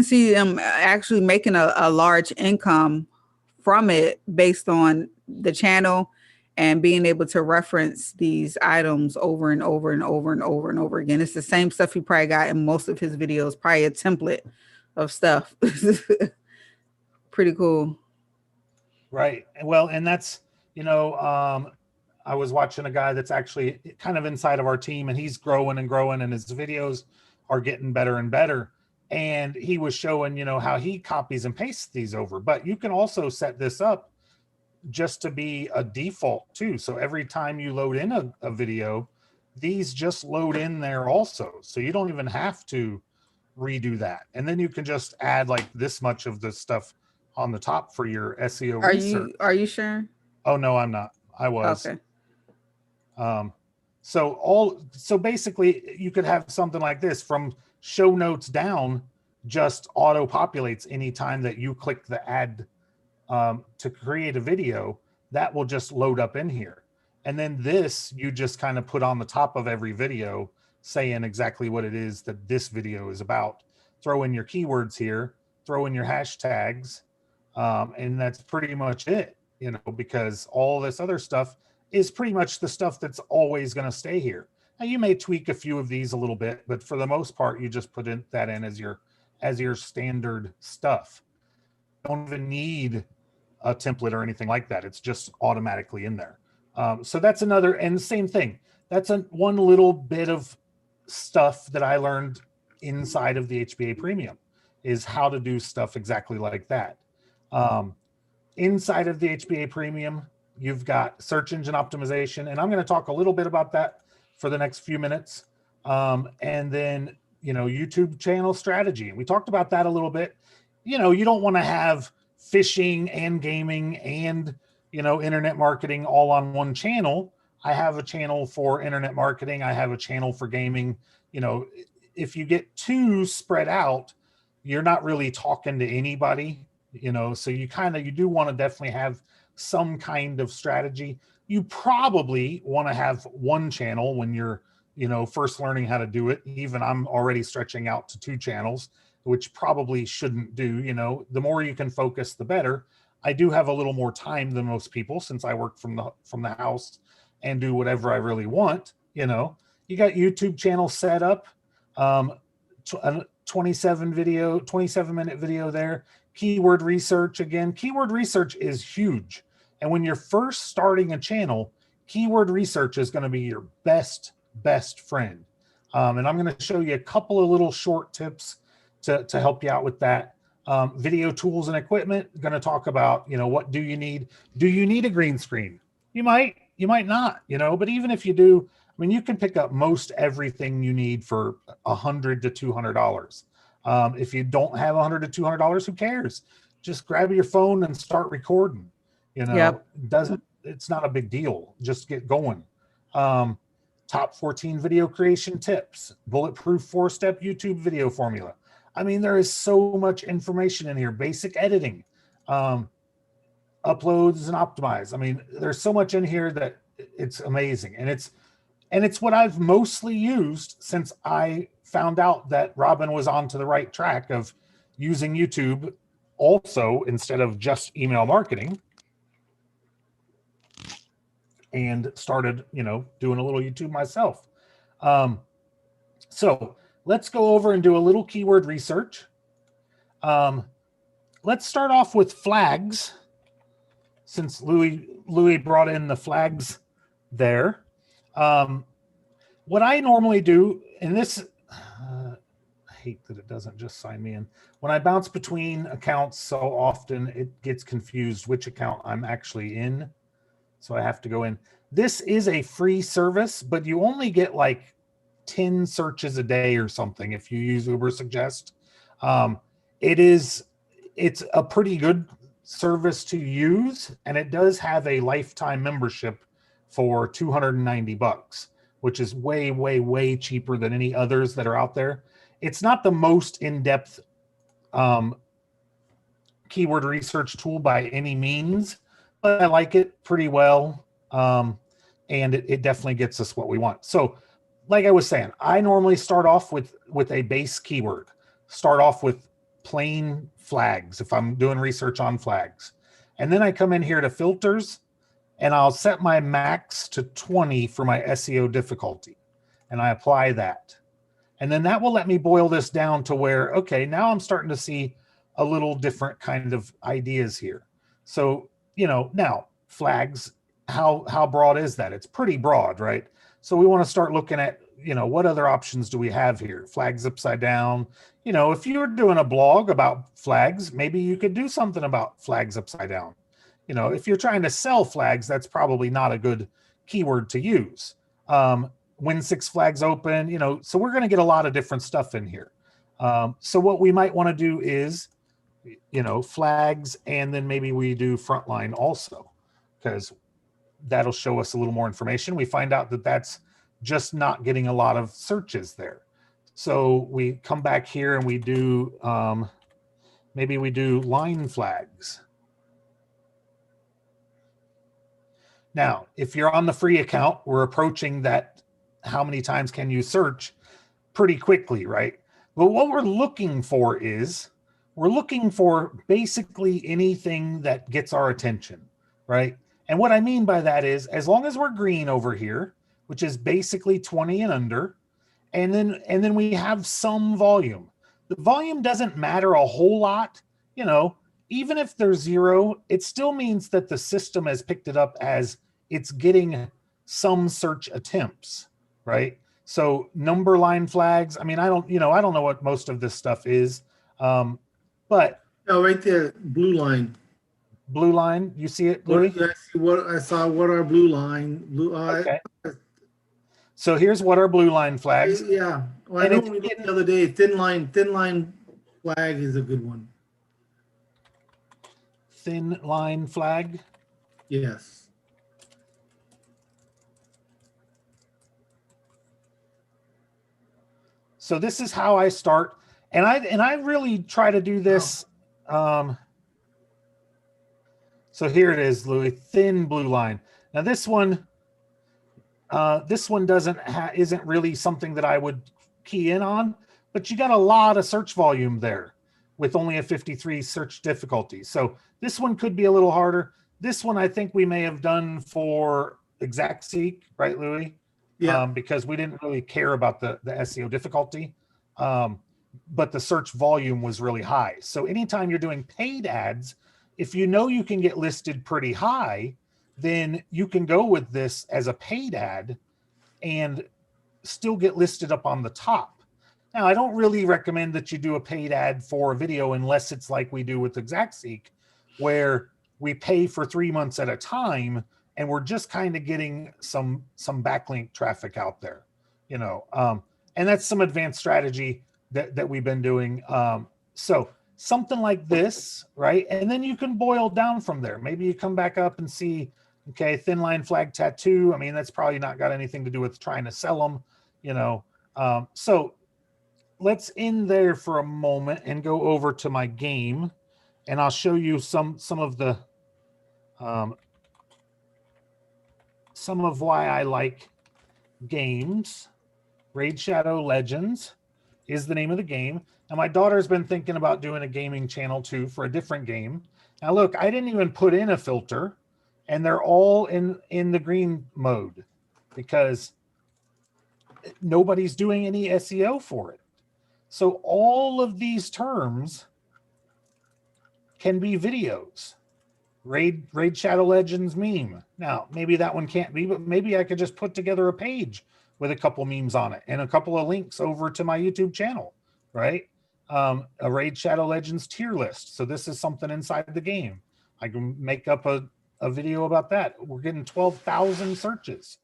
see them actually making a large income from it based on the channel and being able to reference these items over and over and over and over and over again. It's the same stuff he probably got in most of his videos, probably a template of stuff. Pretty cool. Right. Well, and that's, you know, I was watching a guy that's actually kind of inside of our team, and he's growing and growing, and his videos are getting better and better. And he was showing, you know, how he copies and pastes these over. But you can also set this up just to be a default too. So every time you load in a video, these just load in there also. So you don't even have to redo that. And then you can just add like this much of the stuff on the top for your SEO research. Are you sure? Oh no, I'm not. I was. Okay. So basically you could have something like this from show notes down, just auto populates anytime that you click the add to create a video, that will just load up in here. And then this, you just kind of put on the top of every video saying exactly what it is that this video is about. Throw in your keywords here, throw in your hashtags, and that's pretty much it, you know, because all this other stuff is pretty much the stuff that's always going to stay here. Now you may tweak a few of these a little bit, but for the most part, you just put that in as your standard stuff. Don't even need a template or anything like that. It's just automatically in there. So that's another, and same thing. That's one little bit of stuff that I learned inside of the HBA Premium is how to do stuff exactly like that. Inside of the HBA Premium, you've got search engine optimization, and I'm going to talk a little bit about that for the next few minutes. And then, you know, YouTube channel strategy. We talked about that a little bit. You know, you don't want to have fishing and gaming and, you know, internet marketing all on one channel. I have a channel for internet marketing. I have a channel for gaming. You know, if you get too spread out, you're not really talking to anybody, you know, so you do want to definitely have some kind of strategy. You probably want to have one channel when you're, you know, first learning how to do it. Even I'm already stretching out to 2 channels, which probably shouldn't do. You know, the more you can focus, the better. I do have a little more time than most people since I work from the house and do whatever I really want. You know, you got YouTube channel set up, a 27-minute video there. Keyword research again. Keyword research is huge. And when you're first starting a channel, keyword research is going to be your best friend. And I'm going to show you a couple of little short tips to help you out with that. Video tools and equipment, going to talk about, you know, what do you need? Do you need a green screen? You might not, you know, but even if you do, I mean, you can pick up most everything you need for $100 to $200. If you don't have $100 to $200, who cares? Just grab your phone and start recording. You know, Yep. It's not a big deal. Just get going. Top 14 video creation tips, bulletproof 4-step YouTube video formula. I mean, there is so much information in here. Basic editing, uploads and optimize. I mean, there's so much in here that it's amazing. And it's what I've mostly used since I found out that Robin was onto the right track of using YouTube also instead of just email marketing, and started, you know, doing a little YouTube myself. So let's go over and do a little keyword research. Let's start off with flags, since Louis brought in the flags there. What I normally do, and this, I hate that it doesn't just sign me in. When I bounce between accounts so often, it gets confused which account I'm actually in. So I have to go in. This is a free service, but you only get like 10 searches a day or something if you use Uber Suggest. It's a pretty good service to use, and it does have a lifetime membership for $290, which is way, way, way cheaper than any others that are out there. It's not the most in-depth keyword research tool by any means, but I like it pretty well. And it definitely gets us what we want. So like I was saying, I normally start off with a base keyword, start off with plain flags if I'm doing research on flags. And then I come in here to filters, and I'll set my max to 20 for my SEO difficulty. And I apply that. And then that will let me boil this down to where, okay, now I'm starting to see a little different kind of ideas here. So, now flags, how broad is that? It's pretty broad, right? So we want to start looking at, what other options do we have here? Flags upside down. If you were doing a blog about flags, maybe you could do something about flags upside down. If you're trying to sell flags, that's probably not a good keyword to use. When Six Flags open, so we're going to get a lot of different stuff in here. So what we might want to do is, flags, and then maybe we do frontline also, because that'll show us a little more information. We find out that that's just not getting a lot of searches there. So we come back here and we do, maybe we do line flags. Now, if you're on the free account, we're approaching that, how many times can you search, pretty quickly, right? But what we're looking for is, we're looking for basically anything that gets our attention, right? And what I mean by that is, as long as we're green over here, which is basically 20 and under, and then we have some volume. The volume doesn't matter a whole lot, even if there's 0, it still means that the system has picked it up as it's getting some search attempts, right? So number line flags, I mean, I don't know what most of this stuff is, but. Oh, right there, blue line. Blue line, you see it, Louis? What I saw, what are blue line? Okay. So here's what are blue line flags. Yeah. Well, I know we looked the other day, thin line flag is a good one. Thin line flag? Yes. So this is how I start. And I really try to do this. So here it is, Louis, thin blue line. Now this one isn't really something that I would key in on, but you got a lot of search volume there with only a 53 search difficulty. So this one could be a little harder. This one I think we may have done for exact seek, right, Louis? Yeah. Because we didn't really care about the SEO difficulty, but the search volume was really high. So anytime you're doing paid ads, if you know you can get listed pretty high, then you can go with this as a paid ad and still get listed up on the top. Now, I don't really recommend that you do a paid ad for a video unless it's like we do with ExactSeek, where we pay for 3 months at a time and we're just kind of getting some backlink traffic out there, and that's some advanced strategy that we've been doing. So something like this, right? And then you can boil down from there. Maybe you come back up and see, okay, thin line flag tattoo. I mean, that's probably not got anything to do with trying to sell them, So let's end there for a moment and go over to my game, and I'll show you some of the some of why I like games. Raid Shadow Legends is the name of the game. Now, my daughter's been thinking about doing a gaming channel too for a different game. Now, look, I didn't even put in a filter, and they're all in the green mode because nobody's doing any SEO for it. So all of these terms can be videos. Raid Shadow Legends meme. Now, maybe that one can't be, but maybe I could just put together a page with a couple memes on it and a couple of links over to my YouTube channel, right? A Raid Shadow Legends tier list. So this is something inside the game. I can make up a video about that. We're getting 12,000 searches.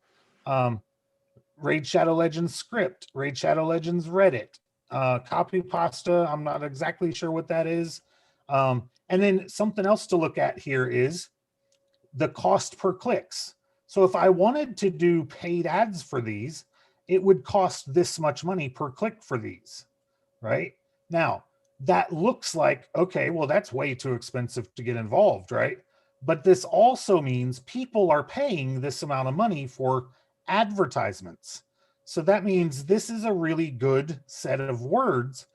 Raid Shadow Legends script, Raid Shadow Legends Reddit, copy pasta. I'm not exactly sure what that is. And then something else to look at here is the cost per clicks. So if I wanted to do paid ads for these, it would cost this much money per click for these, right? Now, that looks like, okay, well, that's way too expensive to get involved, right? But this also means people are paying this amount of money for advertisements. So that means this is a really good set of words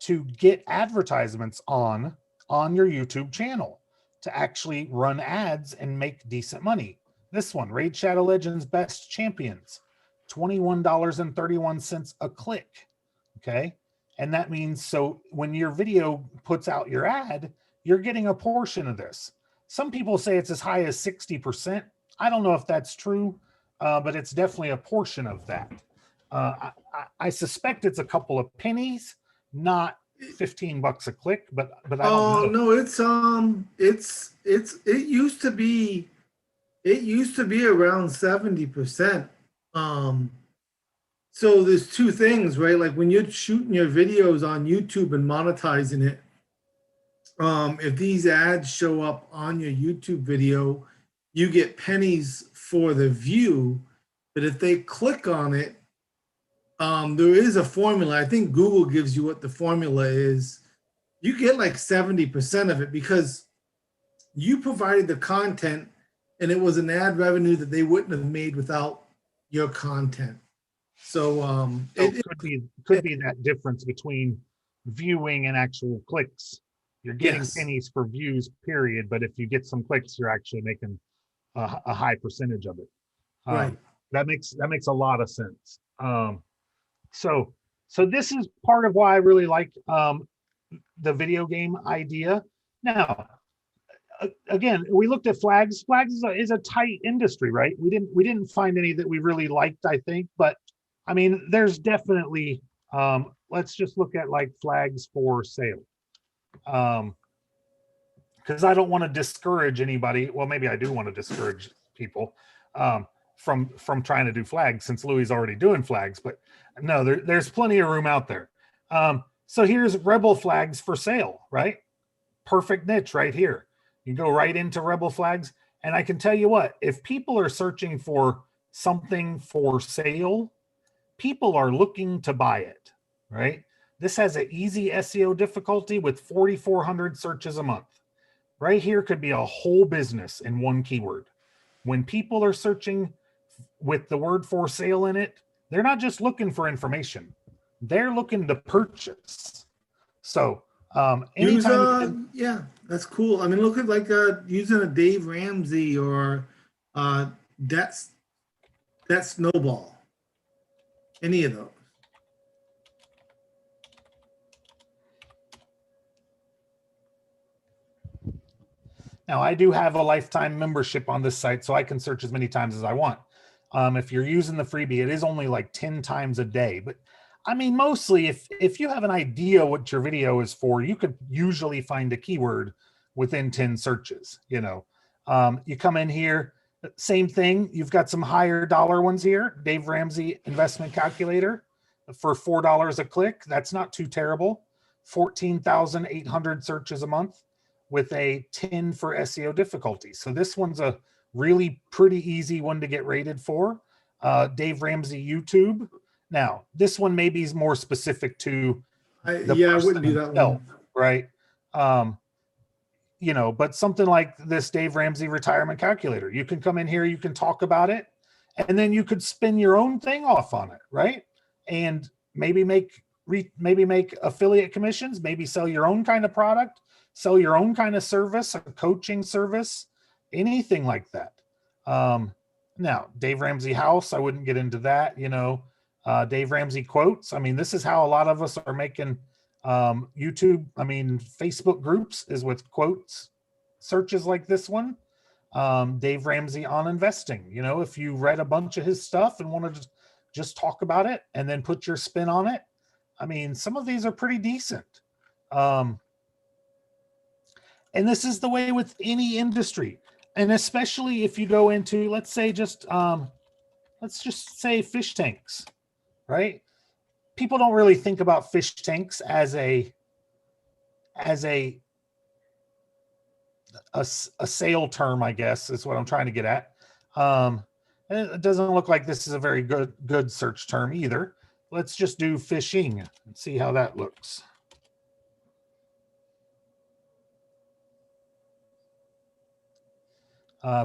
to get advertisements on your YouTube channel to actually run ads and make decent money. This one, Raid Shadow Legends Best Champions, $21.31 a click, okay? And that means, so when your video puts out your ad, you're getting a portion of this. Some people say it's as high as 60%. I don't know if that's true, but it's definitely a portion of that. I suspect it's a couple of pennies, not $15 a click, but I don't know. No, it used to be around 70%. So there's two things, right? Like when you're shooting your videos on YouTube and monetizing it, if these ads show up on your YouTube video, you get pennies for the view, but if they click on it, there is a formula. I think Google gives you what the formula is. You get like 70% of it because you provided the content and it was an ad revenue that they wouldn't have made without your content. So, it could be that difference between viewing and actual clicks. You're getting pennies for views, period. But if you get some clicks, you're actually making a high percentage of it. Right. That makes a lot of sense. So this is part of why I really like the video game idea. Now, again, we looked at flags. Flags is a tight industry, right? We didn't find any that we really liked, I think, but I mean, there's definitely. Let's just look at like flags for sale, because I don't want to discourage anybody. Well, maybe I do want to discourage people from trying to do flags, since Louis already doing flags. But no, there's plenty of room out there. So here's Rebel flags for sale, right? Perfect niche right here. You go right into Rebel flags. And I can tell you what, if people are searching for something for sale, people are looking to buy it, right? This has an easy SEO difficulty with 4,400 searches a month. Right here could be a whole business in one keyword. When people are searching with the word for sale in it, they're not just looking for information. They're looking to purchase. So anytime yeah, that's cool. I mean, look at like using a Dave Ramsey or that Snowball. Any of those. Now, I do have a lifetime membership on this site, so I can search as many times as I want. If you're using the freebie, it is only like 10 times a day. But I mean, mostly if you have an idea what your video is for, you could usually find a keyword within 10 searches. You know, you come in here, same thing. You've got some higher dollar ones here. Dave Ramsey investment calculator for $4 a click. That's not too terrible. 14,800 searches a month with a 10 for SEO difficulty. So this one's a really pretty easy one to get rated for. Dave Ramsey YouTube. Now, this one maybe is more specific to I wouldn't do that one. Right? You know, but something like this Dave Ramsey retirement calculator, you can come in here, you can talk about it, and then you could spin your own thing off on it, right? And maybe make affiliate commissions, maybe sell your own kind of product, sell your own kind of service, a coaching service, anything like that. Now, Dave Ramsey house, I wouldn't get into that, you know. Dave Ramsey quotes. I mean, this is how a lot of us are making YouTube. I mean, Facebook groups is with quotes, searches like this one. Dave Ramsey on investing. You know, if you read a bunch of his stuff and wanted to just talk about it and then put your spin on it, I mean, some of these are pretty decent. And this is the way with any industry. And especially if you go into, let's say, let's just say fish tanks, right? People don't really think about fish tanks as a sale term, I guess, is what I'm trying to get at. And it doesn't look like this is a very good search term either. Let's just do fishing and see how that looks.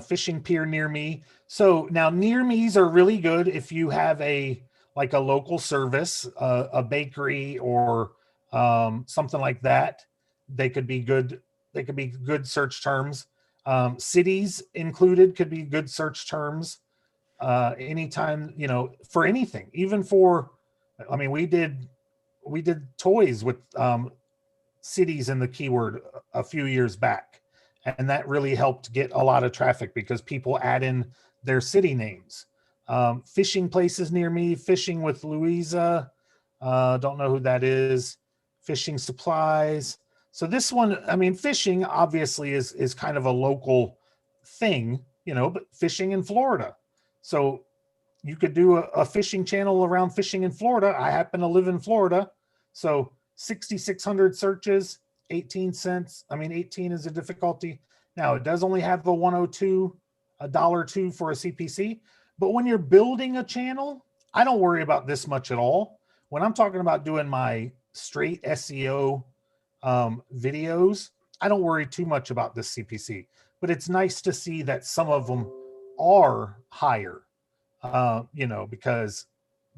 Fishing pier near me. So now near me's are really good if you have a local service, a bakery or something like that. They could be good. They could be good search terms. Cities included could be good search terms. Anytime, you know, for anything, even for, I mean, we did toys with cities in the keyword a few years back, and that really helped get a lot of traffic because people add in their city names. Fishing places near me, fishing with Louisa, don't know who that is. Fishing supplies. So this one, I mean, fishing obviously is kind of a local thing, you know, but fishing in Florida. So you could do a fishing channel around fishing in Florida. I happen to live in Florida. So 6,600 searches, 18 cents. I mean, 18 is a difficulty. Now it does only have the 102, $1.02 for a CPC. But when you're building a channel, I don't worry about this much at all. When I'm talking about doing my straight SEO videos, I don't worry too much about this CPC, but it's nice to see that some of them are higher, you know, because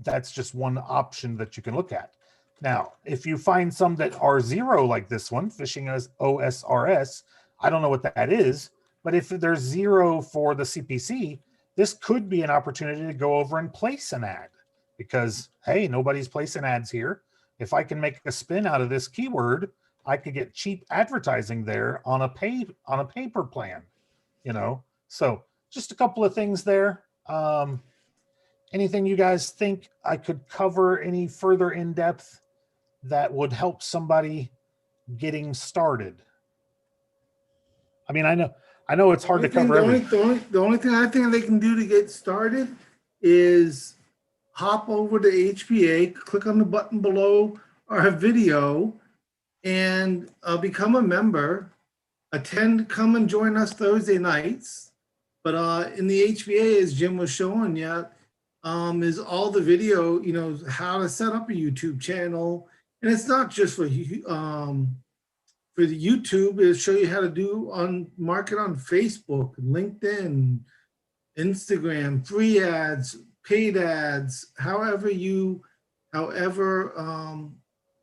that's just one option that you can look at. Now, if you find some that are zero, like this one, fishing as OSRS, I don't know what that is, but if there's zero for the CPC, this could be an opportunity to go over and place an ad because, hey, nobody's placing ads here. If I can make a spin out of this keyword, I could get cheap advertising there on a paper plan, you know? So just a couple of things there. Anything you guys think I could cover any further in depth that would help somebody getting started? I mean, I know it's hard to cover everything. The only thing I think they can do to get started is hop over to HPA, click on the button below our video, and become a member. Come and join us Thursday nights. But in the HBA, as Jim was showing you, is all the video, you know, how to set up a YouTube channel. And it's not just for the YouTube, it'll show you how to market on Facebook, LinkedIn, Instagram, free ads, paid ads, however you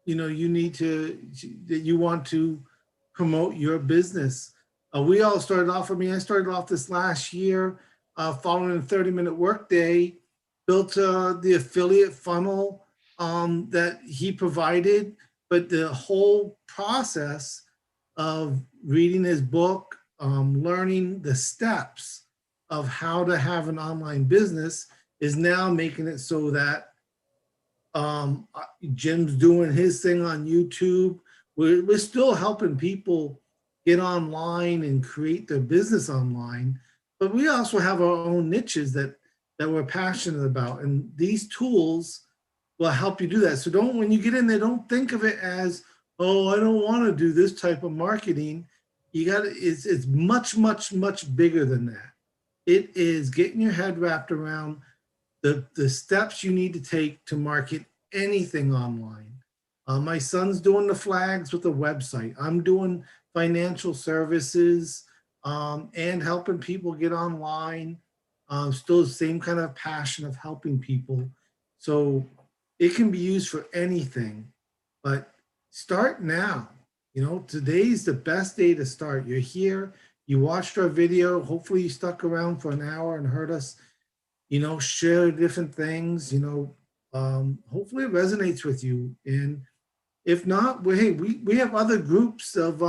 know, you want to promote your business. We all started off, I started off this last year following a 30-minute workday, built the affiliate funnel that he provided, but the whole process of reading his book, learning the steps of how to have an online business is now making it so that Jim's doing his thing on YouTube. We're still helping people get online and create their business online, but we also have our own niches that we're passionate about, and these tools will help you do that. So when you get in there, don't think of it as, oh, I don't want to do this type of marketing. It's much, much, much bigger than that. It is getting your head wrapped around the steps you need to take to market anything online. My son's doing the flags with the website. I'm doing financial services and helping people get online. Still the same kind of passion of helping people. So it can be used for anything, but start now. You know, today's the best day to start. You're here, you watched our video. Hopefully you stuck around for an hour and heard us, you know, share different things. You know, hopefully it resonates with you. And if not, well, hey, we have other groups of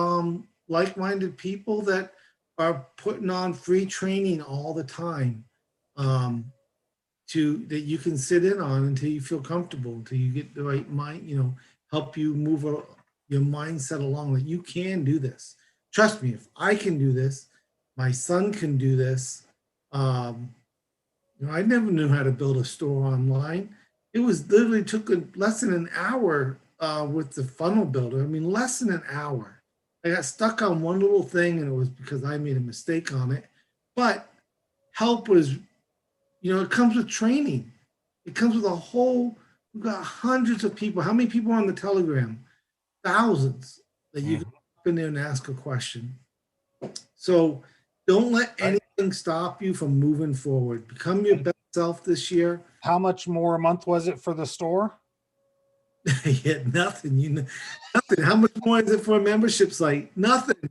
like-minded people that are putting on free training all the time, that you can sit in on until you feel comfortable, until you get the right mind, help you move your mindset along, that you can do this. Trust me, if I can do this, my son can do this. I never knew how to build a store online. It was literally took less than an hour with the funnel builder. I mean, less than an hour. I got stuck on one little thing, and it was because I made a mistake on it. But help was, it comes with training. It comes with we've got hundreds of people. How many people are on the Telegram? Thousands that you can up in there and ask a question. So don't let anything stop you from moving forward. Become your best self this year. How much more a month was it for the store? Yeah, nothing. Nothing. How much more is it for a membership site? Nothing.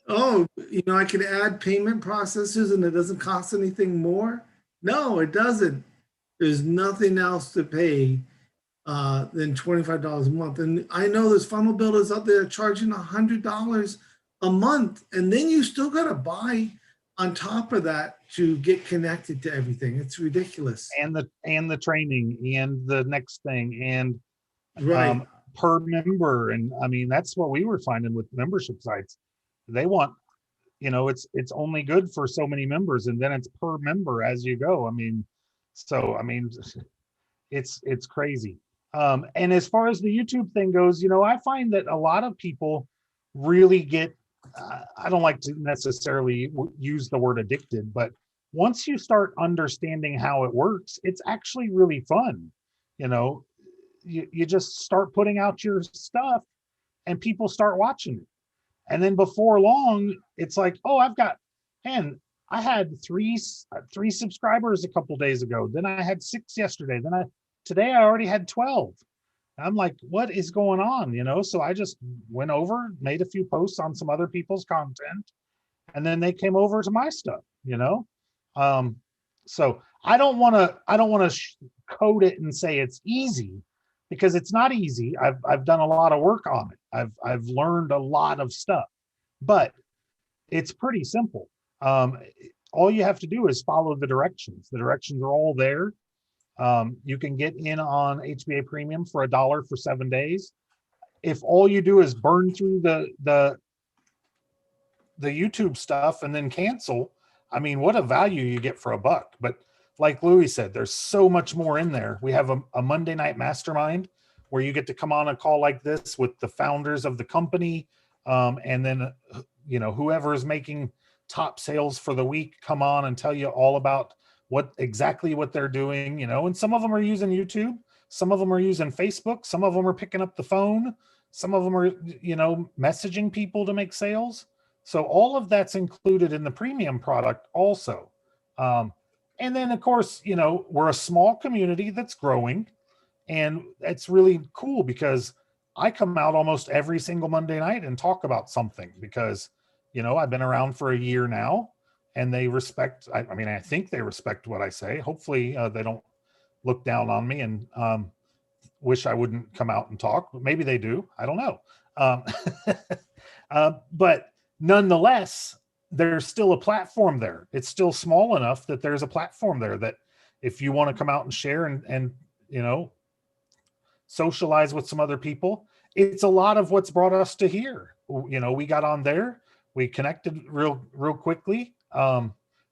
Oh, I can add payment processors and it doesn't cost anything more. No, it doesn't. There's nothing else to pay than $25 a month. And I know there's funnel builders out there charging $100 a month, and then you still got to buy on top of that to get connected to everything. It's ridiculous. And the training and the next thing and right per member. And I mean, that's what we were finding with membership sites. They want, it's only good for so many members, and then it's per member as you go. I mean, it's crazy. And as far as the YouTube thing goes, I find that a lot of people really get, I don't like to necessarily use the word addicted, but once you start understanding how it works, it's actually really fun. You just start putting out your stuff and people start watching it. And then before long, it's like, oh, I had three subscribers a couple days ago. Then I had 6 yesterday. Today I already had 12. I'm like, what is going on? So I just went over, made a few posts on some other people's content, and then they came over to my stuff, so I don't want to code it and say it's easy, because it's not easy. I've done a lot of work on it. I've learned a lot of stuff, but it's pretty simple. All you have to do is follow the directions. The directions are all there. You can get in on HBA Premium for $1 for 7 days. If all you do is burn through the YouTube stuff and then cancel, I mean, what a value you get for $1. But like Louis said, there's so much more in there. We have a Monday night mastermind where you get to come on a call like this with the founders of the company, and then whoever is making top sales for the week come on and tell you all about exactly what they're doing, and some of them are using YouTube, some of them are using Facebook, some of them are picking up the phone, some of them are messaging people to make sales. So all of that's included in the premium product also. And then of course, we're a small community that's growing, and it's really cool because I come out almost every single Monday night and talk about something, because I've been around for a year now, and they respect, I think they respect what I say. Hopefully they don't look down on me and wish I wouldn't come out and talk. Maybe they do. I don't know. But nonetheless, there's still a platform there. It's still small enough that there's a platform there that if you want to come out and share and socialize with some other people, it's a lot of what's brought us to here. We got on there, we connected real quickly.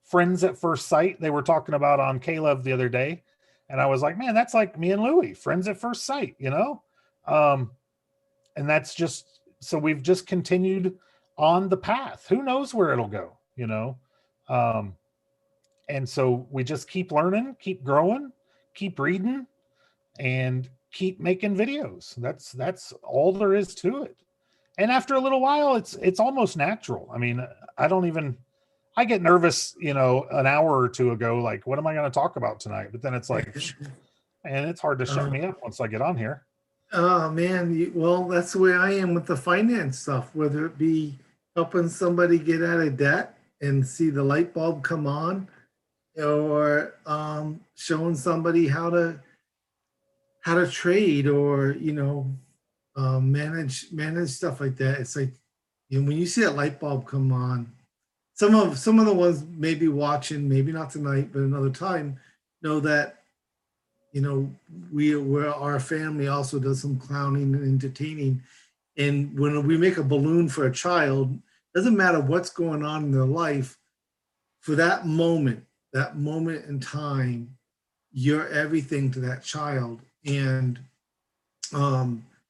Friends at first sight, they were talking about on Caleb the other day, and I was like, man, that's like me and Louie, friends at first sight, and that's just, so we've just continued on the path. Who knows where it'll go, and so we just keep learning, keep growing, keep reading, and keep making videos. That's all there is to it. And after a little while, it's almost natural. I mean, I get nervous, an hour or two ago, like, what am I going to talk about tonight? But then it's like, and it's hard to shut me up once I get on here. Oh man, well, that's the way I am with the finance stuff, whether it be helping somebody get out of debt and see the light bulb come on, or showing somebody how to how to trade or, manage stuff like that. It's like, when you see that light bulb come on, some of the ones maybe watching, maybe not tonight, but another time, know that, we're our family also does some clowning and entertaining. And when we make a balloon for a child, doesn't matter what's going on in their life, for that moment in time, you're everything to that child. And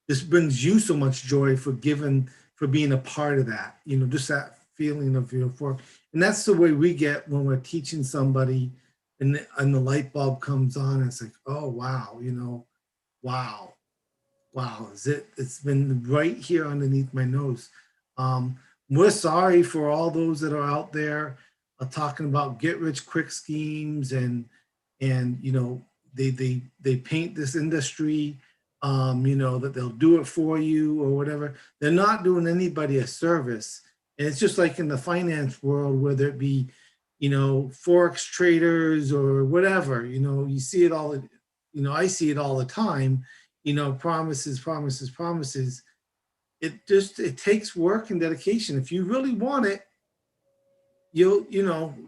this brings you so much joy for being a part of that, just that feeling of for. And that's the way we get when we're teaching somebody and the light bulb comes on. And it's like, oh, wow, wow. Wow, it's been right here underneath my nose. We're sorry for all those that are out there talking about get rich quick schemes and they paint this industry, that they'll do it for you or whatever. They're not doing anybody a service. And it's just like in the finance world, whether it be, Forex traders or whatever, you see it all, I see it all the time, promises, promises, promises. It takes work and dedication. If you really want it, you'll,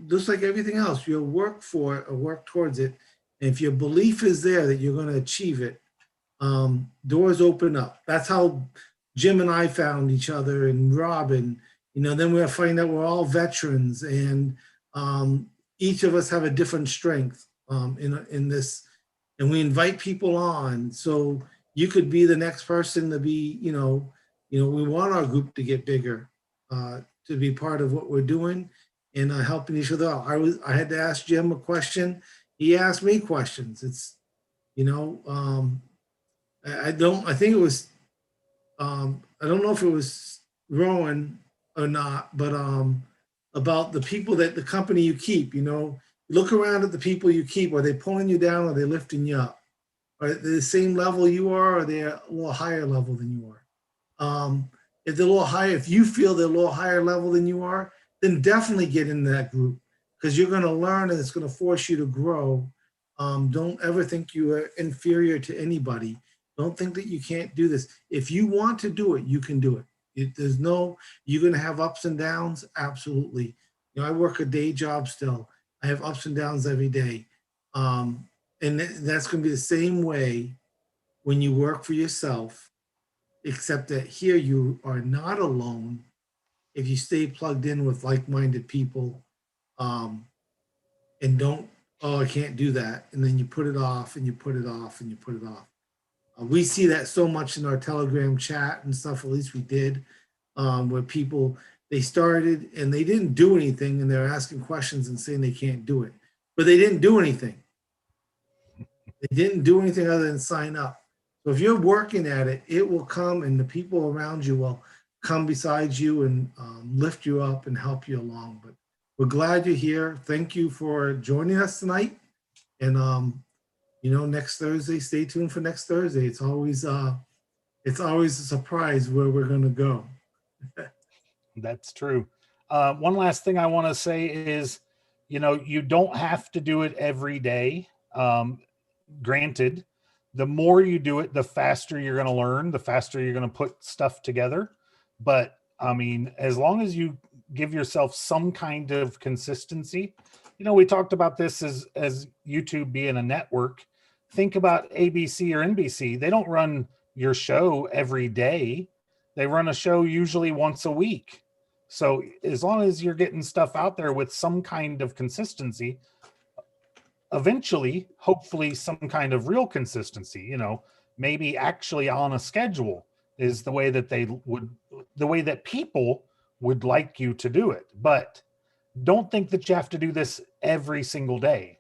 just like everything else, you'll work for it or work towards it. And if your belief is there that you're going to achieve it, doors open up. That's how Jim and I found each other, and Robin. Then we'll find out we're all veterans, and each of us have a different strength in this, and we invite people on. So you could be the next person to be, we want our group to get bigger, to be part of what we're doing and helping each other out. I had to ask Jim a question. He asked me questions. It's, I think it was, I don't know if it was Rowan or not, but about the people that the company you keep, look around at the people you keep. Are they pulling you down? Or are they lifting you up? Are they the same level you are? Or are they a little higher level than you are? If they're a little higher, if you feel they're a little higher level than you are, then definitely get in that group, because you're going to learn and it's going to force you to grow. Don't ever think you are inferior to anybody. Don't think that you can't do this. If you want to do it, you can do it. You're going to have ups and downs. Absolutely. I work a day job still. I have ups and downs every day. And that's going to be the same way when you work for yourself, except that here you are not alone if you stay plugged in with like-minded people, and don't, oh, I can't do that. And then you put it off and you put it off and you put it off. We see that so much in our Telegram chat and stuff, at least we did, where people, they started and they didn't do anything and they're asking questions and saying they can't do it, but they didn't do anything. They didn't do anything other than sign up. So if you're working at it, it will come, and the people around you will come beside you and lift you up and help you along. But we're glad you're here. Thank you for joining us tonight. And next Thursday, stay tuned for next Thursday. It's always a surprise where we're going to go. That's true. One last thing I want to say is, you don't have to do it every day. Granted, the more you do it, the faster you're going to learn, the faster you're going to put stuff together. But I mean, as long as you give yourself some kind of consistency, we talked about this as YouTube being a network. Think about ABC or NBC. They don't run your show every day. They run a show usually once a week. So as long as you're getting stuff out there with some kind of consistency, eventually, hopefully some kind of real consistency, maybe actually on a schedule is the way that the way that people would like you to do it. But don't think that you have to do this every single day.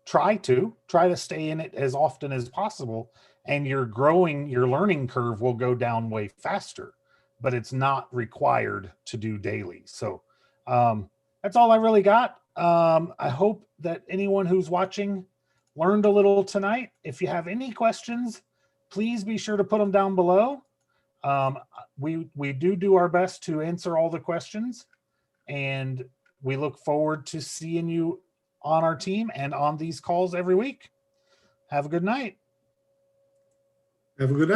Try to stay in it as often as possible, and your learning curve will go down way faster, but it's not required to do daily. So that's all I really got. I hope that anyone who's watching learned a little tonight. If you have any questions, please be sure to put them down below. We do our best to answer all the questions, and we look forward to seeing you on our team and on these calls every week. Have a good night. Have a good night.